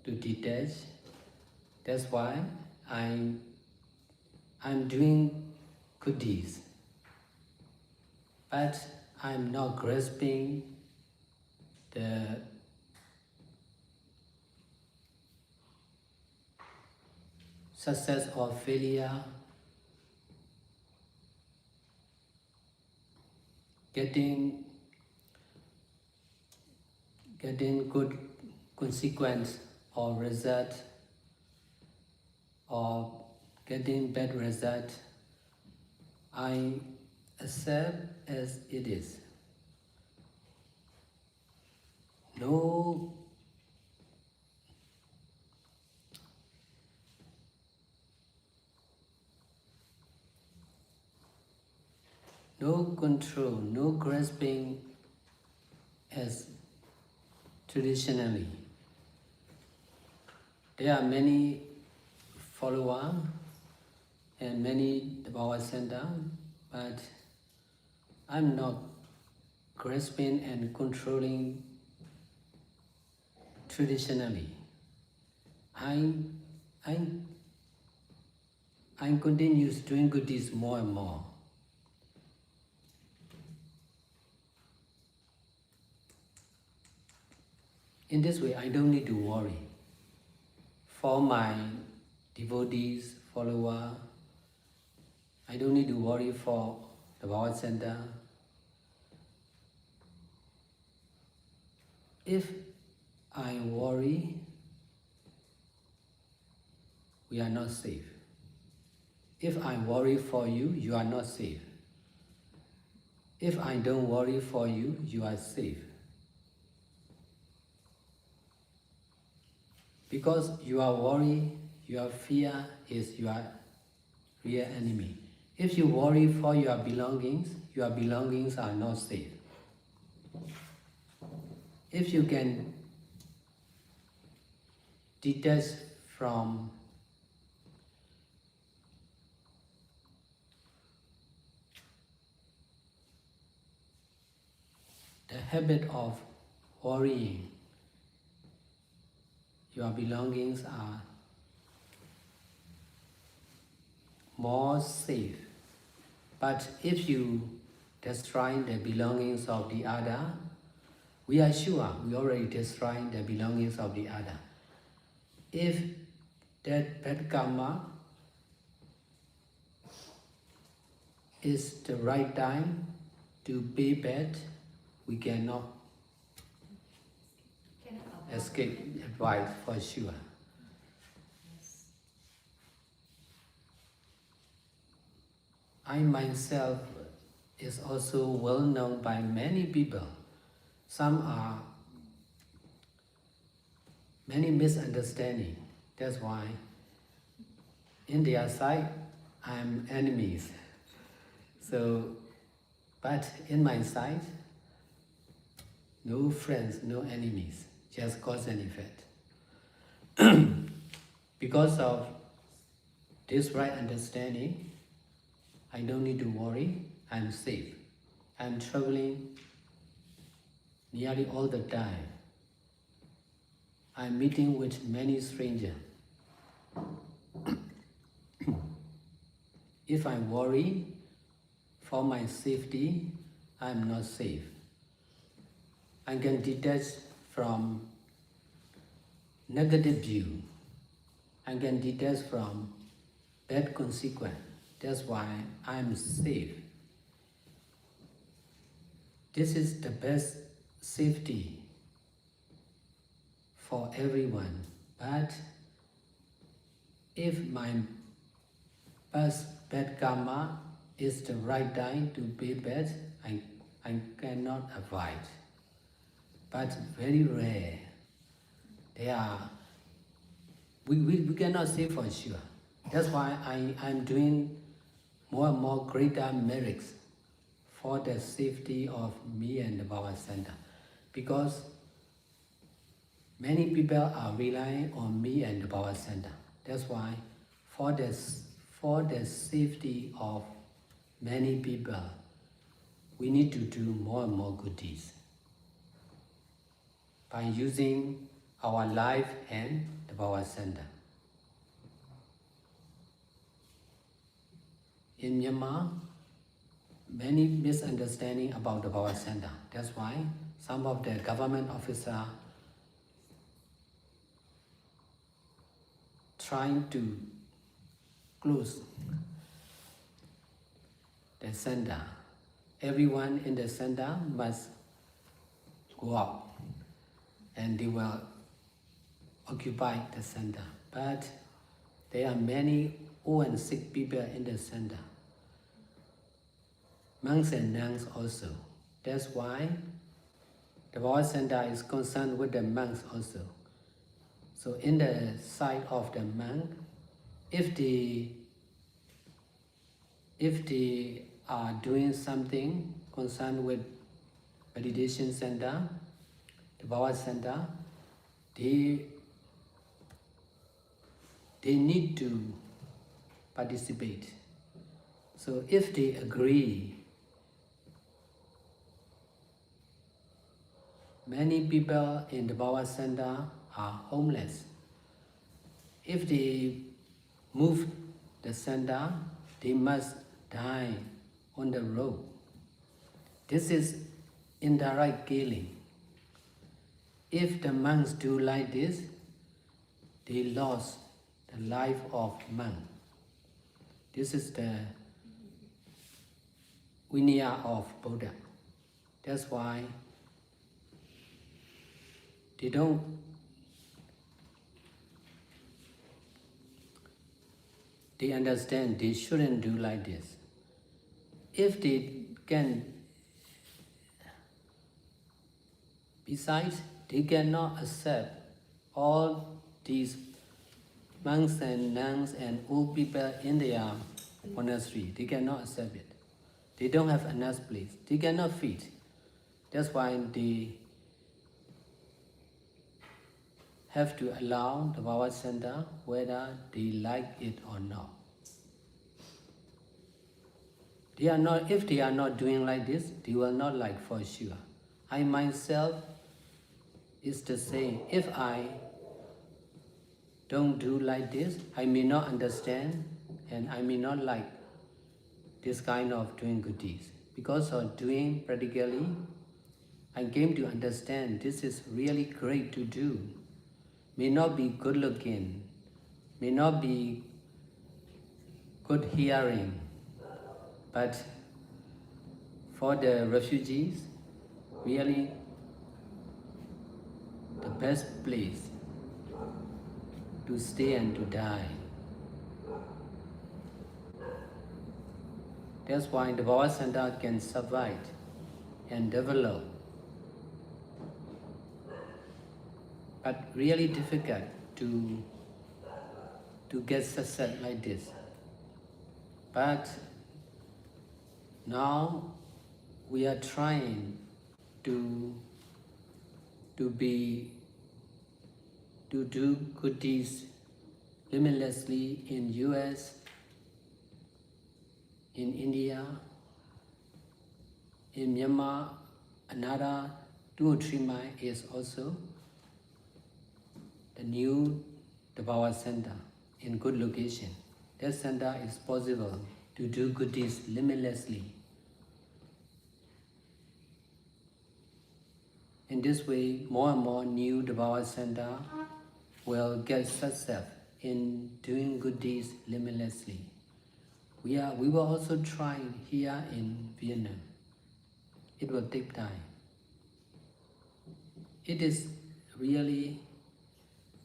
to detach. That's why I'm doing good deeds. But I'm not grasping the success or failure, getting good consequence or result, or getting bad result. I accept as it is. No control, no grasping as traditionally. There are many followers and many Devout center, but I'm not grasping and controlling traditionally. I'm continuous doing good deeds more and more. In this way, I don't need to worry. For my devotees, followers, I don't need to worry for the Bhavad Center. If I worry, we are not safe. If I worry for you, you are not safe. If I don't worry for you, you are safe. Because your worry, your fear is your real enemy. If you worry for your belongings are not safe. If you can detach from the habit of worrying, your belongings are more safe But if you destroy the belongings of the other, we are sure we already destroyed the belongings of the other. If that bad karma is the right time to pay back, we cannot escape advice for sure. I myself is also well known by many people. Some are many misunderstanding. That's why in their side I'm enemies. So, but in my side, no friends, no enemies, just cause and effect. Because of this right understanding, I don't need to worry, I'm safe. I'm traveling nearly all the time. I'm meeting with many strangers. If I worry for my safety, I'm not safe. I can detach from negative view. I can detach from bad consequence. That's why I'm safe. This is the best safety for everyone. But if my past bad karma is the right time to pay back, I cannot avoid. But very rare. They are, we cannot say for sure. That's why I'm doing more and more greater merits for the safety of me and the Baba Center. Because many people are relying on me and the Baba Center. That's why for the safety of many people, we need to do more and more good deeds by using our life and the Baba Center. In Myanmar, many misunderstanding about the Baba Center. That's why some of the government officers trying to close the center. Everyone in the center must go out and they will occupy the center. But there are many old and sick people in the center. Monks and nuns also. That's why the Baba Center is concerned with the monks also. So in the side of the monk, if they are doing something concerned with meditation center, the Baba Center, they need to participate. So if they agree, many people in the Baba Center are homeless. If they move the center, they must die on the road. This is indirect killing. If the monks do like this, they lost the life of monk. This is the Vinaya of Buddha. That's why they understand they shouldn't do like this. If they can, besides, they cannot accept all these monks and nuns and old people in their monastery. They cannot accept it. They don't have enough place. They cannot feed. That's why they have to allow the Baba Center whether they like it or not. If they are not doing like this, they will not like for sure. I myself is the same. If I don't do like this, I may not understand and I may not like this kind of doing good deeds. Because of doing practically, I came to understand this is really great to do. May not be good looking, may not be good hearing, but for the refugees, really the best place to stay and to die. That's why the Baba Center can survive and develop. But really difficult to get success like this. But now we are trying to do good deeds limitlessly in US, in India, in Myanmar. Another 2 or 3 miles is also the new Power Center in good location. That center is possible to do good deeds limitlessly. In this way, more and more new Power Center will get success in doing good deeds limitlessly. We will also try here in Vietnam. It will take time. It is really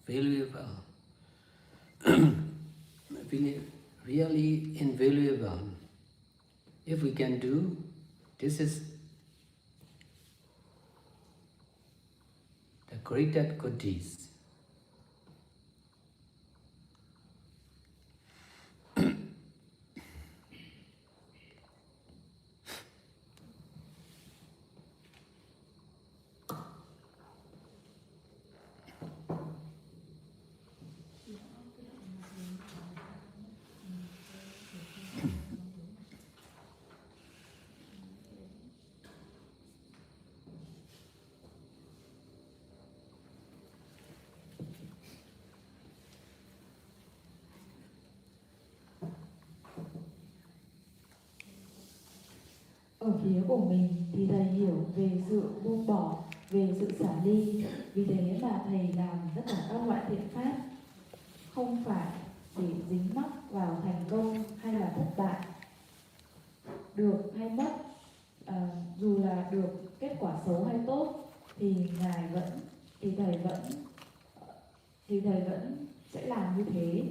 valuable, really invaluable. If we can do, this is the greatest good deeds. Ở phía của mình thì thầy hiểu về sự buông bỏ, về sự xả ly. Vì thế mà thầy làm tất cả các loại thiện pháp không phải để dính mắc vào thành công hay là thất bại, được hay mất. Dù là được kết quả xấu hay tốt thì thầy vẫn sẽ làm như thế,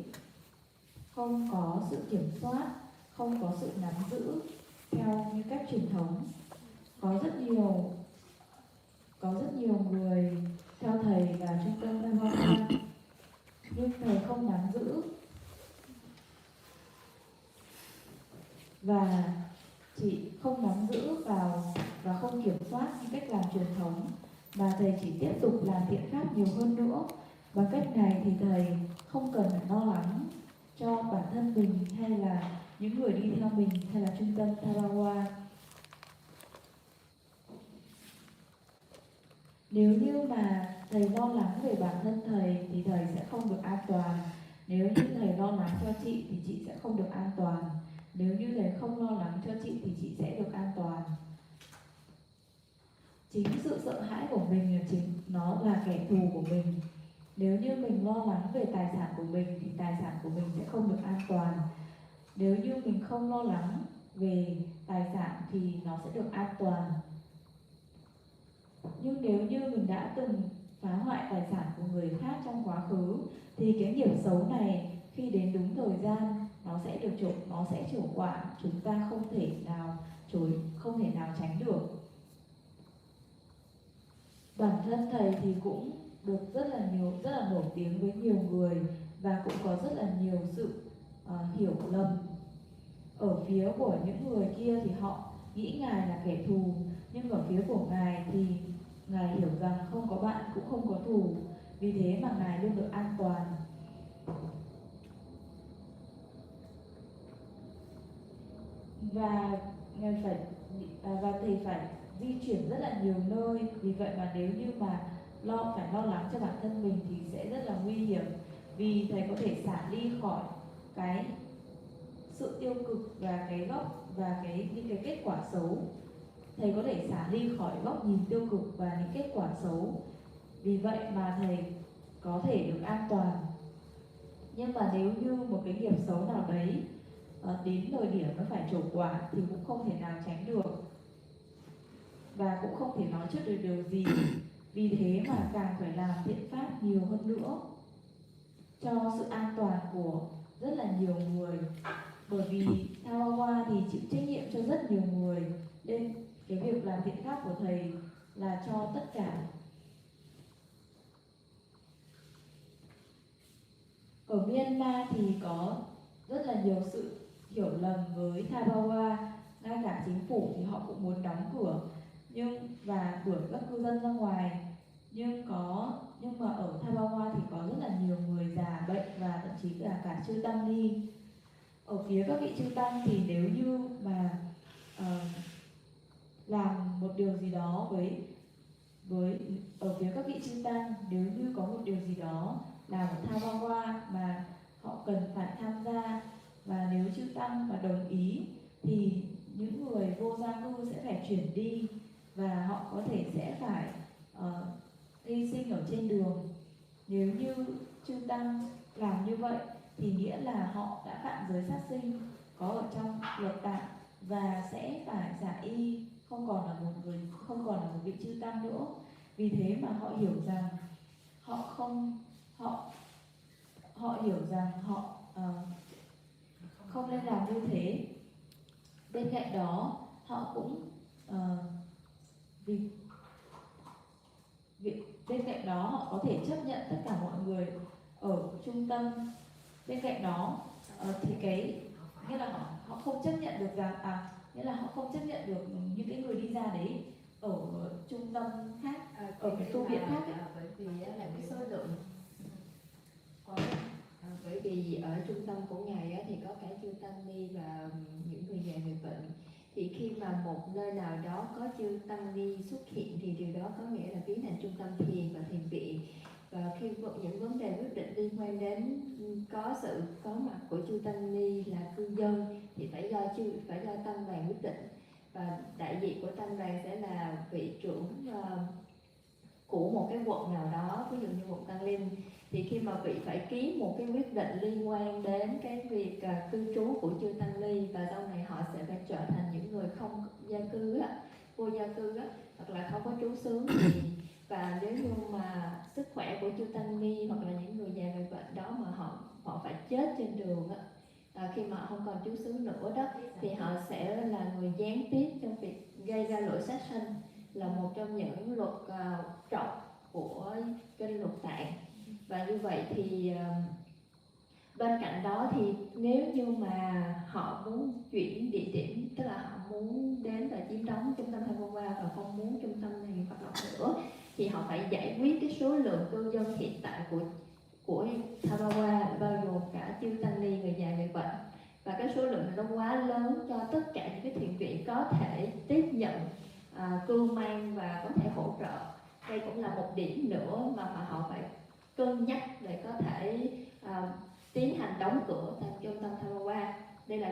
không có sự kiểm soát, không có sự nắm giữ theo như cách truyền thống. Có rất nhiều người theo thầy và trung tâm Tam Hoa, nhưng thầy không nắm giữ và chỉ không nắm giữ vào và không kiểm soát như cách làm truyền thống, mà thầy chỉ tiếp tục làm thiện pháp nhiều hơn nữa. Bằng cách này thì thầy không cần phải lo lắng cho bản thân mình hay là những người đi theo mình hay là trung tâm Tarawa. Nếu như mà thầy lo lắng về bản thân thầy thì thầy sẽ không được an toàn. Nếu như thầy lo lắng cho chị thì chị sẽ không được an toàn. Nếu như thầy không lo lắng cho chị thì chị sẽ được an toàn. Chính sự sợ hãi của mình nó là kẻ thù của mình. Nếu như mình lo lắng về tài sản của mình thì tài sản của mình sẽ không được an toàn. Nếu như mình không lo lắng về tài sản thì nó sẽ được an toàn. Nhưng nếu như mình đã từng phá hoại tài sản của người khác trong quá khứ thì cái nghiệp xấu này khi đến đúng thời gian nó sẽ chủ quả, chúng ta không thể nào tránh được. Bản thân thầy thì cũng được rất là nổi tiếng với nhiều người và cũng có rất là nhiều sự hiểu lầm. Ở phía của những người kia thì họ nghĩ Ngài là kẻ thù, nhưng ở phía của Ngài thì Ngài hiểu rằng không có bạn cũng không có thù, vì thế mà Ngài luôn được an toàn. Và thầy phải di chuyển rất là nhiều nơi, vì vậy mà nếu như mà phải lo lắng cho bản thân mình thì sẽ rất là nguy hiểm, vì thầy có thể xả ly khỏi cái sự tiêu cực và cái gốc và những cái kết quả xấu. Thầy có thể xả ly khỏi góc nhìn tiêu cực và những kết quả xấu. Vì vậy mà thầy có thể được an toàn. Nhưng mà nếu như một cái nghiệp xấu nào đấy đến thời điểm nó phải trổ quả thì cũng không thể nào tránh được, và cũng không thể nói trước được điều gì. Vì thế mà càng phải làm thiện pháp nhiều hơn nữa cho sự an toàn của rất là nhiều người. Bởi vì Thawawa thì chịu trách nhiệm cho rất nhiều người, nên cái việc làm thiện pháp của thầy là cho tất cả. Ở Myanmar thì có rất là nhiều sự hiểu lầm với Thawawa, ngay cả chính phủ thì họ cũng muốn đóng cửa và đuổi các cư dân ra ngoài. Nhưng mà ở Thawawa thì có rất là nhiều người già bệnh và thậm chí là cả chư tăng ni. Ở phía các vị chư tăng thì nếu như mà làm một điều gì đó với ở phía các vị chư tăng, nếu như có một điều gì đó làm ở Thawawa mà họ cần phải tham gia, và nếu chư tăng mà đồng ý thì những người vô gia cư sẽ phải chuyển đi, và họ có thể sẽ phải hy sinh ở trên đường. Nếu như chư tăng làm như vậy thì nghĩa là họ đã phạm giới sát sinh có ở trong luật tạng và sẽ phải xả y, không còn là một vị chư tăng nữa. Vì thế mà họ hiểu rằng họ hiểu rằng họ không nên làm như thế. Bên cạnh đó họ cũng bên cạnh đó họ có thể chấp nhận tất cả mọi người ở trung tâm. Bên cạnh đó thì nghĩa là họ không chấp nhận được rằng nghĩa là họ không chấp nhận được những cái người đi ra đấy ở trung tâm khác, ở cái tu viện khác. Bởi vì là cái số lượng bởi vì ở trung tâm của ngài thì có cả chư tăng ni và những người già người bệnh. Thì khi mà một nơi nào đó có chư tăng ni xuất hiện thì điều đó có nghĩa là biến thành trung tâm thiền và thiền viện. Và khi những vấn đề quyết định liên quan đến có sự có mặt của chư tăng ni là cư dân thì phải do tăng đoàn quyết định, và đại diện của tăng đoàn sẽ là vị trưởng của một cái quận nào đó, ví dụ như quận Tăng Linh. Thì khi mà vị phải ký một cái quyết định liên quan đến cái việc cư trú của chư tăng ni, và sau này họ sẽ phải trở thành những người không gia cư vô gia cư hoặc là không có trú xứ gì. Và nếu như mà sức khỏe của chư tăng ni hoặc là những người già người bệnh đó mà họ phải chết trên đường khi mà không còn trú xứ nữa đó, thì họ sẽ là người gián tiếp trong việc gây ra lỗi sát sanh, là một trong những luật trọng của kinh luật tạng. Và như vậy thì bên cạnh đó thì nếu như mà họ muốn chuyển địa điểm, tức là họ muốn đến và chiếm đóng trung tâm Thawawa và không muốn trung tâm này hoạt động nữa, thì họ phải giải quyết cái số lượng cư dân hiện tại của Thawawa, bao gồm cả chư tăng ni, người già, người bệnh. Và cái số lượng này nó quá lớn cho tất cả những cái thiền viện có thể tiếp nhận cưu mang và có thể hỗ trợ. Đây cũng là một điểm nữa mà họ phải cân nhắc để có thể tiến hành đóng cửa thành trung tâm Thawawa. Đây là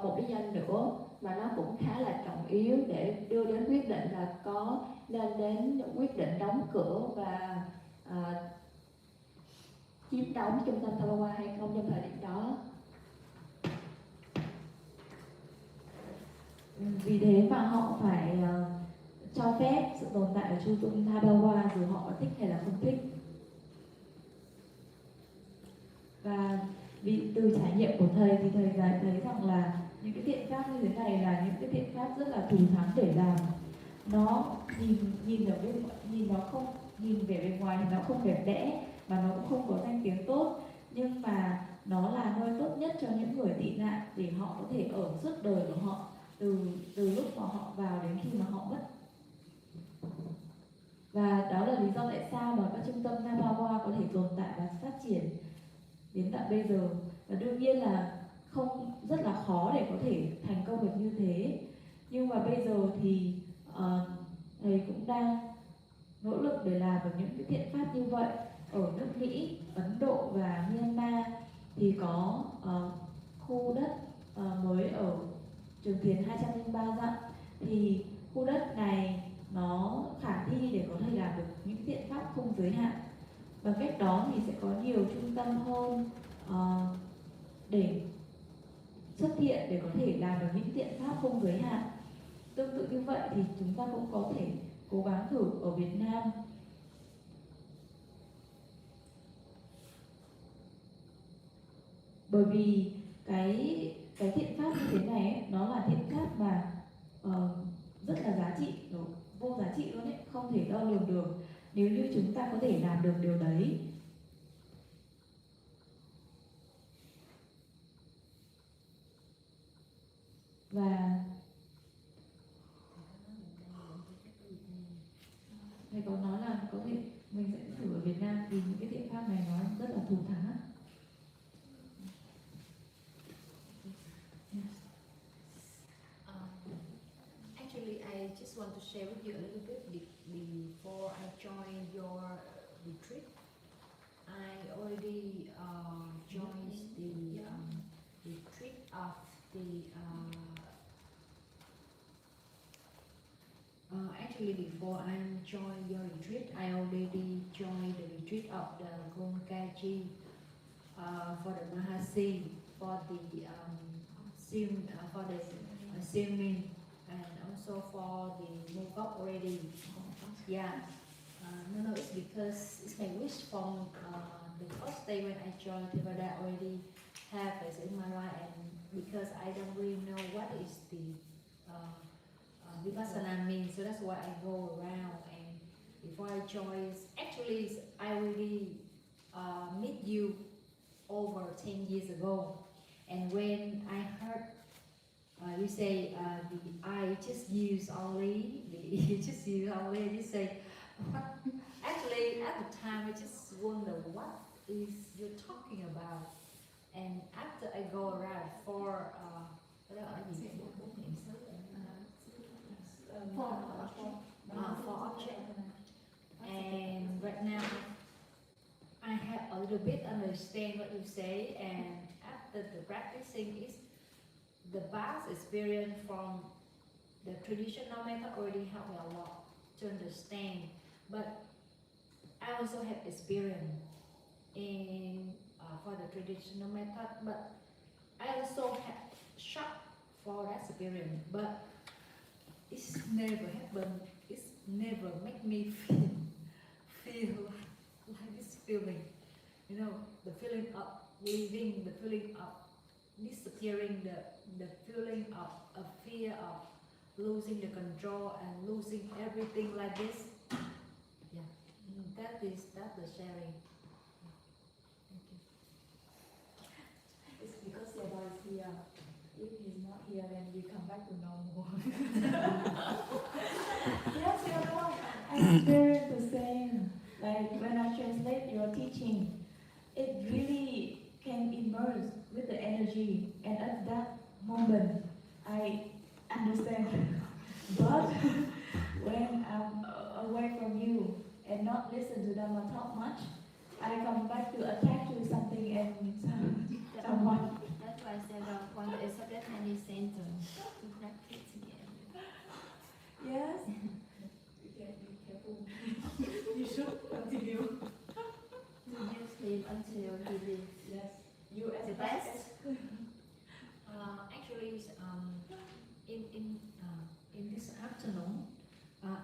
một lý do nữa mà nó cũng khá là trọng yếu để đưa đến quyết định là có nên đến quyết định đóng cửa và chiếm đóng trung tâm Thawawa hay không trong thời điểm đó. Vì thế mà họ phải cho phép sự tồn tại của trung tâm Thawawa dù họ thích hay là không thích. Và vì từ trải nghiệm của thầy thì thầy thấy rằng là những cái thiện pháp như thế này là những cái thiện pháp rất là thù thắng để làm. Nó nhìn về bên ngoài thì nó không đẹp đẽ và nó cũng không có danh tiếng tốt, nhưng mà nó là nơi tốt nhất cho những người tị nạn để họ có thể ở suốt đời của họ, từ lúc mà họ vào đến khi mà họ mất. Và đó là lý do tại sao mà các trung tâm Thawawa có thể tồn tại và phát triển đến tận bây giờ. Và đương nhiên là rất là khó để có thể thành công được như thế. Nhưng mà bây giờ thì thầy cũng đang nỗ lực để làm được những cái thiện pháp như vậy. Ở nước Mỹ, Ấn Độ và Myanmar thì có khu đất mới ở trường thiền 203 dặm, thì khu đất này nó khả thi để có thể làm được những thiện pháp không giới hạn. Bằng cách đó thì sẽ có nhiều trung tâm hơn để xuất hiện, để có thể làm được những thiện pháp không giới hạn. Tương tự như vậy thì chúng ta cũng có thể cố gắng thử ở Việt Nam. Bởi vì cái thiện pháp như thế này ấy, nó là thiện pháp mà rất là giá trị, nó vô giá trị luôn ấy, không thể đo lường được. Nếu như chúng ta có thể làm được điều đấy, và thầy có nói là có thể mình sẽ thử ở Việt Nam vì những cái thiện pháp này nó rất là thù thắng. Actually, I just want to share with you a little bit before I join your retreat. I already joined the retreat of the actually before I joined your retreat, I already joined the retreat of the Gongkaji for the Mahasi, for the Simin, and also for the move up already. Yeah. No, it's because it's my wish from the first day when I joined Tivada already have it in my life, and because I don't really know what is the Vipassana means, so that's why I go around. And before I join, actually I already meet you over 10 years ago, and when I heard you say I just use only, you just use only, you say, what? Actually at the time I just wonder what is you talking about, and after I go around for for object, and right now I have a little bit understand what you say, and after the practicing is the past experience from the traditional method already helped me a lot to understand, but I also have experience in for the traditional method, but I also have shock for that experience, but it's never happened. It's never make me feel like this feeling, you know, the feeling of leaving, the feeling of disappearing, the feeling of a fear of losing the control and losing everything like this. Yeah, that's the sharing. Thank you. It's because Yaba is here. If he's not here, then we come back to normal. Yes, you know, I experienced the same. Like when I translate your teaching, it really can immerse with the energy, and at that moment, I understand. But when I'm away from you and not listen to Dhamma talk much, I come back to attach to something and someone. That's why I said want to establish any center to practice together. Yes. You can be careful. You should continue. To use him until he leaves. Yes. You as The best. Actually, in this afternoon,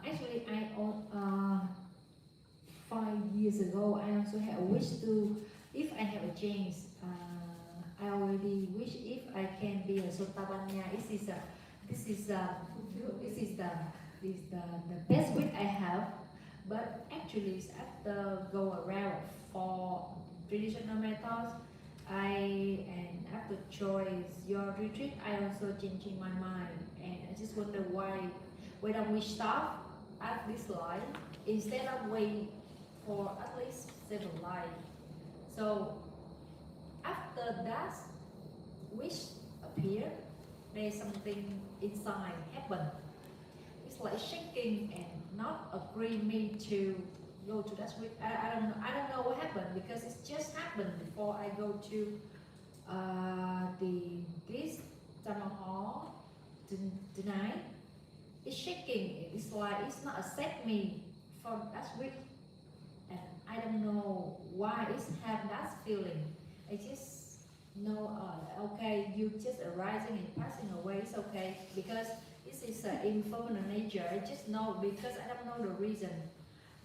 actually I 5 years ago I also had a wish to, if I have a chance, I already wish if I can be a Sotabanya. This is the best wish I have. But actually, after go around for traditional methods, and after choice your retreat, I also changing my mind, and I just wonder why don't we stop at this line instead of wait for at least 7 lives. So after that wish appear, there's something inside happen. It's like shaking and not agreeing me to go to that week. I don't know what happened, because it just happened before I go to this Dhamma hall. tonight, it's shaking. It's like it's not accept me for that week, and I don't know why it's have that feeling. I just know, okay, you just arising and passing away. It's okay because this is an impermanent nature. I just know because I don't know the reason.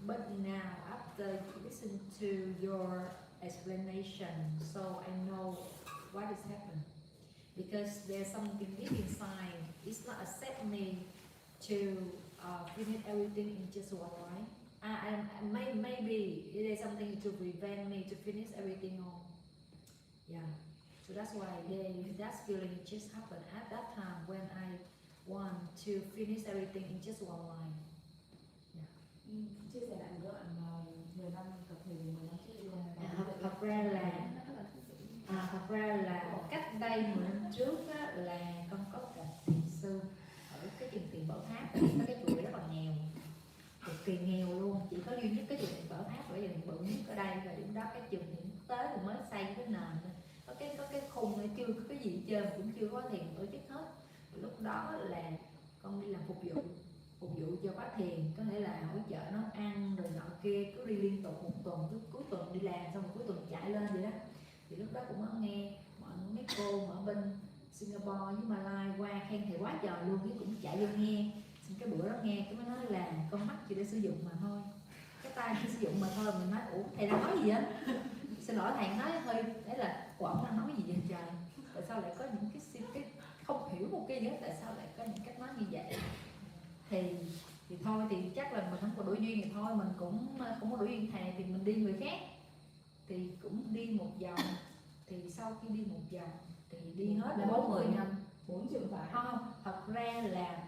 But now after listen to your explanation, so I know what has happened. Because there's something deep inside. It's not accept me to finish everything in just one line. Maybe it is something to prevent me to finish everything on. Yeah. So that's why that feeling just happened at that time when I want to finish everything in just one line. Chia sẻ lại một đoạn 10 năm tập thể về 10 năm trước yêu Thật ra là cách đây 10 năm trước á, là con có gặp thiền sư ở cái trường thiền Bảo Tháp. Có cái chùa rất là nghèo, cực kỳ nghèo luôn, chỉ có duy nhất cái trường thiền Bảo Tháp bởi vì bự nhất ở đây, và điểm đó cái trường thiền quốc tế thì mới xây cái nền thôi. Có cái khung này chưa có cái gì hết trơn, cũng chưa có thiền tổ chức hết. Lúc đó là con đi làm phục vụ cho bác thiền, có nghĩa là hỗ trợ nó ăn rồi nọ kia, cứ đi liên tục một tuần, cứ cuối tuần đi làm xong rồi cuối tuần chạy lên vậy đó. Thì lúc đó cũng có nghe mấy cô ở bên Singapore với Malai qua khen thầy quá trời luôn, cái cũng chạy vô nghe. Xong cái bữa đó nghe cái mới nói là con mắt chỉ để sử dụng mà thôi, cái tay chỉ sử dụng mà thôi. Mình nói ủa thầy đang nói gì á? Xin lỗi thầy, nói hơi đấy là ổng đang nói gì vậy trời? Tại sao lại có những cái không hiểu một cái gì hết, tại sao lại có những cách nói như vậy? Thì thôi thì chắc là mình không có đủ duyên thì thôi, mình cũng không có đủ duyên thầy thì mình đi người khác. Thì cũng đi một vòng, thì sau khi đi một vòng thì đi hết là 40 năm 4 trường phái. Không, thật ra là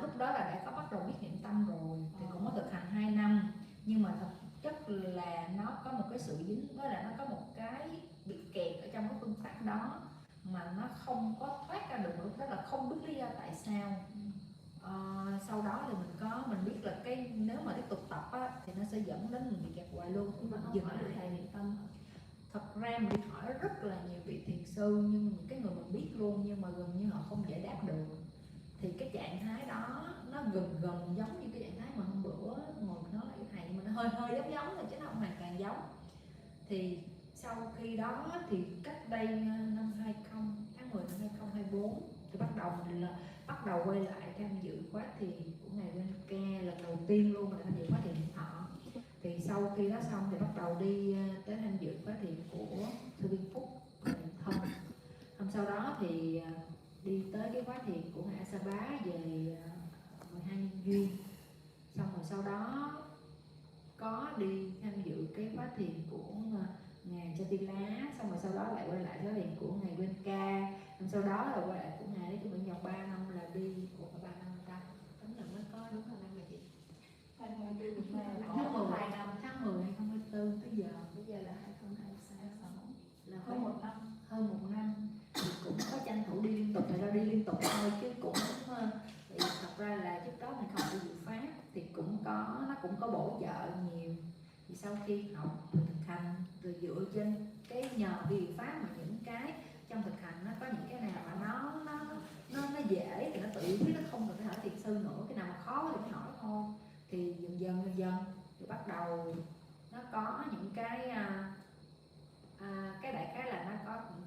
lúc đó là đã có bắt đầu biết niệm tâm rồi, thì cũng có thực hành 2 năm. Nhưng mà thật chất là nó có một cái sự dính, với là nó có một cái bị kẹt ở trong cái phương pháp đó mà nó không có thoát ra được. Lúc đó là không biết lý do tại sao. Sau đó thì mình biết là cái nếu mà tiếp tục tập á, thì nó sẽ dẫn đến mình bị kẹt hoài luôn. Mà không dừng phải lại. thầy niệm tâm. Thật ra mình đi hỏi rất là nhiều vị thiền sư, nhưng những cái người mình biết luôn, nhưng mà gần như họ không giải đáp được. Thì cái trạng thái đó nó gần giống như cái trạng thái mà hôm bữa ngồi nói lại với thầy, mà nó hơi giống thôi chứ nó không hoàn toàn giống. Thì sau khi đó thì cách đây năm 20 tháng 10 năm 2024 thì bắt đầu quay lại tham dự khóa thiền của ngài Wenca lần đầu tiên luôn, là tham dự khóa thiền niệm thọ. Thì sau khi đó xong thì bắt đầu đi tới tham dự khóa thiền của Thư Viên Phúc hôm sau đó thì đi tới cái khóa thiền của ngài Sa Bá về 12 nhân duyên. Xong rồi sau đó có đi tham dự cái khóa thiền của ngài Chatila, xong rồi sau đó lại quay lại khóa thiền của ngài Wenca. Sau đó là quay lại của ngài, nói chung là vòng 3 năm là đi của 3 năm ta, tính là mới có đúng là năm là gì? 2024 Tháng 10 tháng 10 2024 tới giờ là 2026 là hơn một năm thì cũng có tranh thủ đi liên tục, thì ra đi liên tục thôi chứ cũng thì thật ra là trước đó mình không đi dự pháp thì nó cũng có bổ trợ nhiều. Thì sau khi học thực hành rồi dựa trên cái nhờ đi pháp mà những cái trong thực hành nó có những cái nào mà nó dễ thì nó tự biết, nó không cần phải hỏi thiền sư nữa, cái nào mà khó thì mới hỏi thôi. Thì dần dần thì bắt đầu nó có những cái đại khái là nó có những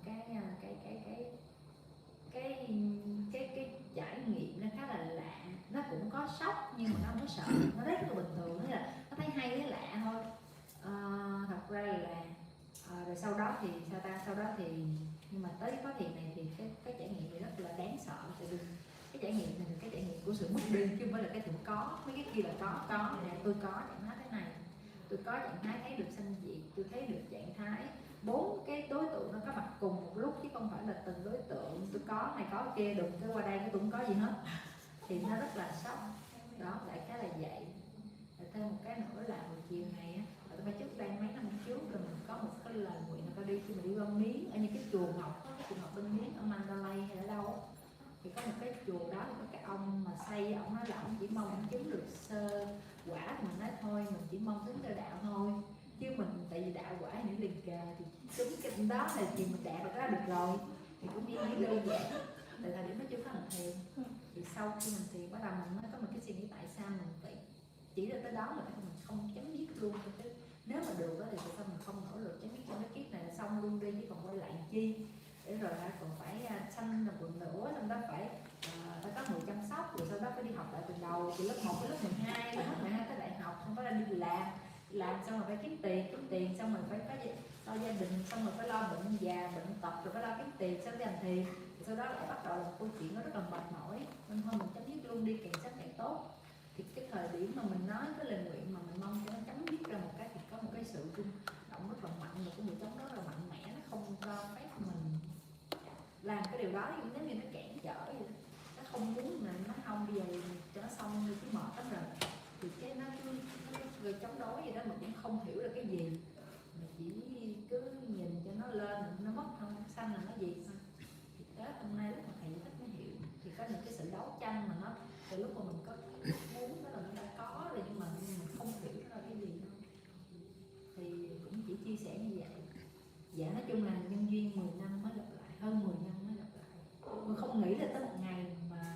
cái trải nghiệm nó khá là lạ. Nó cũng có sốc nhưng mà nó không có sợ, nó rất là bình thường, nghĩa là nó thấy hay thấy lạ thôi. Thật ra là rồi sau đó thì sau đó thì nhưng mà tới cái khóa thiền này thì cái trải nghiệm này rất là đáng sợ. Tại vì cái trải nghiệm này là cái trải nghiệm của sự mất đi, chứ không phải là cái sự có. Mấy cái kia là có nè, tôi có trạng thái thế này, tôi có trạng thái thấy được sanh diệt, tôi thấy được trạng thái 4 cái đối tượng nó có mặt cùng một lúc, chứ không phải là từng đối tượng tôi có này có kia đụng cái qua đây cái tôi không có gì hết. Thì nó rất là sốc đó, đại khái là vậy. Rồi thêm một cái nữa là hồi chiều này á, tôi trước đây mấy năm trước rồi mình có một cái lời nguyện là đi khi mà đi qua Miến, ở những cái chùa Ngọc, có cái chùa Ngọc bên Miến ở Mandalay hay ở đâu, thì có một cái chùa đó có cái ông mà xây, ông nói là ông chỉ mong ông chứng được sơ quả, thì mình nói thôi mình chỉ mong chứng sơ đạo thôi, chứ mình tại vì đạo quả những liền kề thì chứng cái đó là gì mình đạt được đó được rồi, thì cũng như đơn giản. tại thời điểm nó chưa có hành thiền. Thì sau khi mình thiền bắt đầu mình mới có một cái suy nghĩ tại sao mình phải chỉ là tới đó mà mình không chấm dứt luôn. Nếu mà được đó thì tại sao mình không nỗ lực chấm dứt trong cái kiếp này là xong luôn đi, chứ còn quay lại chi để rồi còn phải sanh là quần nữa, xong đó phải phải có người chăm sóc, rồi sau đó phải đi học lại từ đầu từ lớp 1 tới lớp 12, lớp 12 tới đại học, xong đó ra đi làm xong rồi phải kiếm tiền xong rồi phải có lo gia đình, xong rồi phải lo bệnh già bệnh tật, rồi phải lo kiếm tiền xong đi hành thiền, sau đó lại bắt đầu là câu chuyện nó rất là mệt mỏi, nên thôi mình chấm dứt luôn đi càng sớm càng tốt. Thì cái thời điểm mà mình nói cái lời nguyện mà mình mong cho nó chấm dứt ra một cái, thì có một cái sự rung động rất là mạnh, và cái người chống đó rất là mạnh mẽ, nó không cho phép mình làm cái điều đó, giống như nó cản trở vậy đó. Nó không muốn mà nó không, bây giờ cho nó xong đi chứ mệt lắm rồi, thì cái nó cứ chống đối vậy đó mà cũng không hiểu là cái gì, mà chỉ cứ nhìn cho nó lên nó mất không xanh là nó gì thôi. Thì tới hôm nay lúc mà thầy giải thích mới hiểu, thì có những cái sự đấu tranh mà nó từ lúc mà mình có muốn đó là nó đã có rồi, nhưng mà mình không hiểu nó là cái gì thôi. Thì cũng chỉ chia sẻ như vậy. Dạ nói chung là nhân duyên 10 năm mới gặp lại, hơn 10 năm mới gặp lại. Mình không nghĩ là tới một ngày mà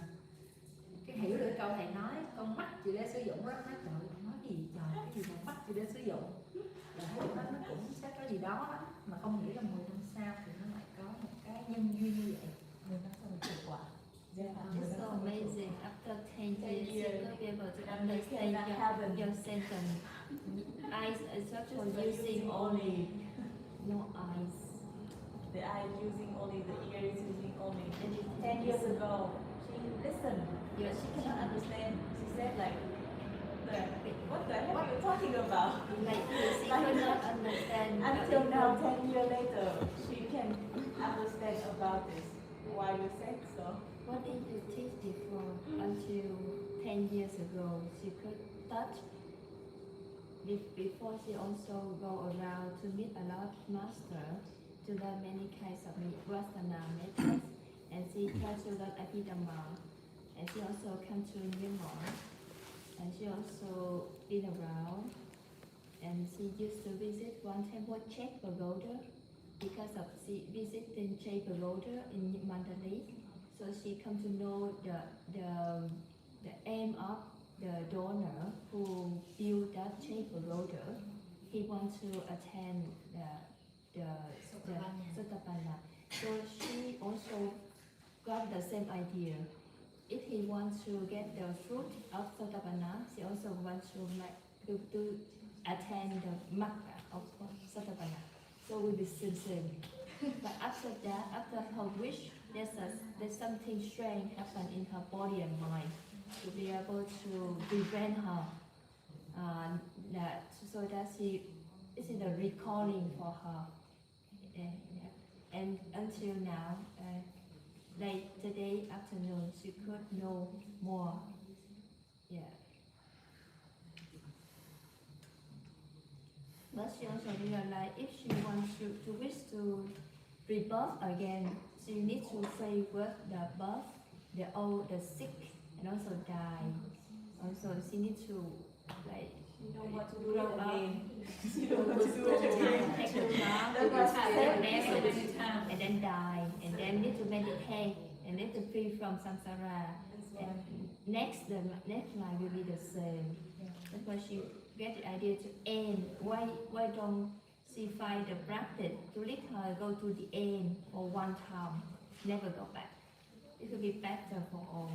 cái hiểu được câu thầy nói con mắt chị đã sử dụng đó, nói trời nói cái gì trời, cái gì mà mắt chị đã sử dụng, là thấy lúc đó nó cũng sẽ có gì đó lắm, mà không nghĩ là 10 năm sau thì nó lại có một cái nhân duyên như vậy. 10 năm sau là hiệu quả. It's so amazing. After 10 years, you could be able to and understand that happen. your sentence. Eyes is just for Just using only no eyes. the eye using only, the ear is using only. And 10 years ago, she listened. Yes, She cannot understand. She said like, what the heck are you talking about? like she could not understand. Until now, 10 years later, she can understand about this. Why you said so? What did you teach before? Until 10 years ago, she could touch. Before she also go around to meet a lot of masters, to learn many kinds of Vipassana methods, and she tried to learn Abhidhamma, and she also come to Myanmar, and she also been around, and she used to visit one temple, Czech Pagoda, because of she visiting Czech Pagoda in Mandalay, so she come to know the aim of the donor who built that Czech Pagoda. He wants to attend the Sotapanna. So she also got the same idea. If he wants to get the fruit of Sotapanna, she also wants to attend the Magga of Sotapanna. So we will be same. But after that, after her wish, there's something strange happen in her body and mind to be able to prevent her. So that she is in a recalling for her. And until now, like today afternoon, she could know more. Yeah. But she also realized if she wants to wish to rebirth again, she needs to face with the birth, the old, the sick, and also die. Also, she needs to like You know what to do grow it up. again. Take the That's and then die, and then need to meditate, and need to free from samsara. why. Next, the next life will be the same. That's why she get the idea to end. Why don't she find the practice to let her go to the end for one time, never go back? It will be better for all.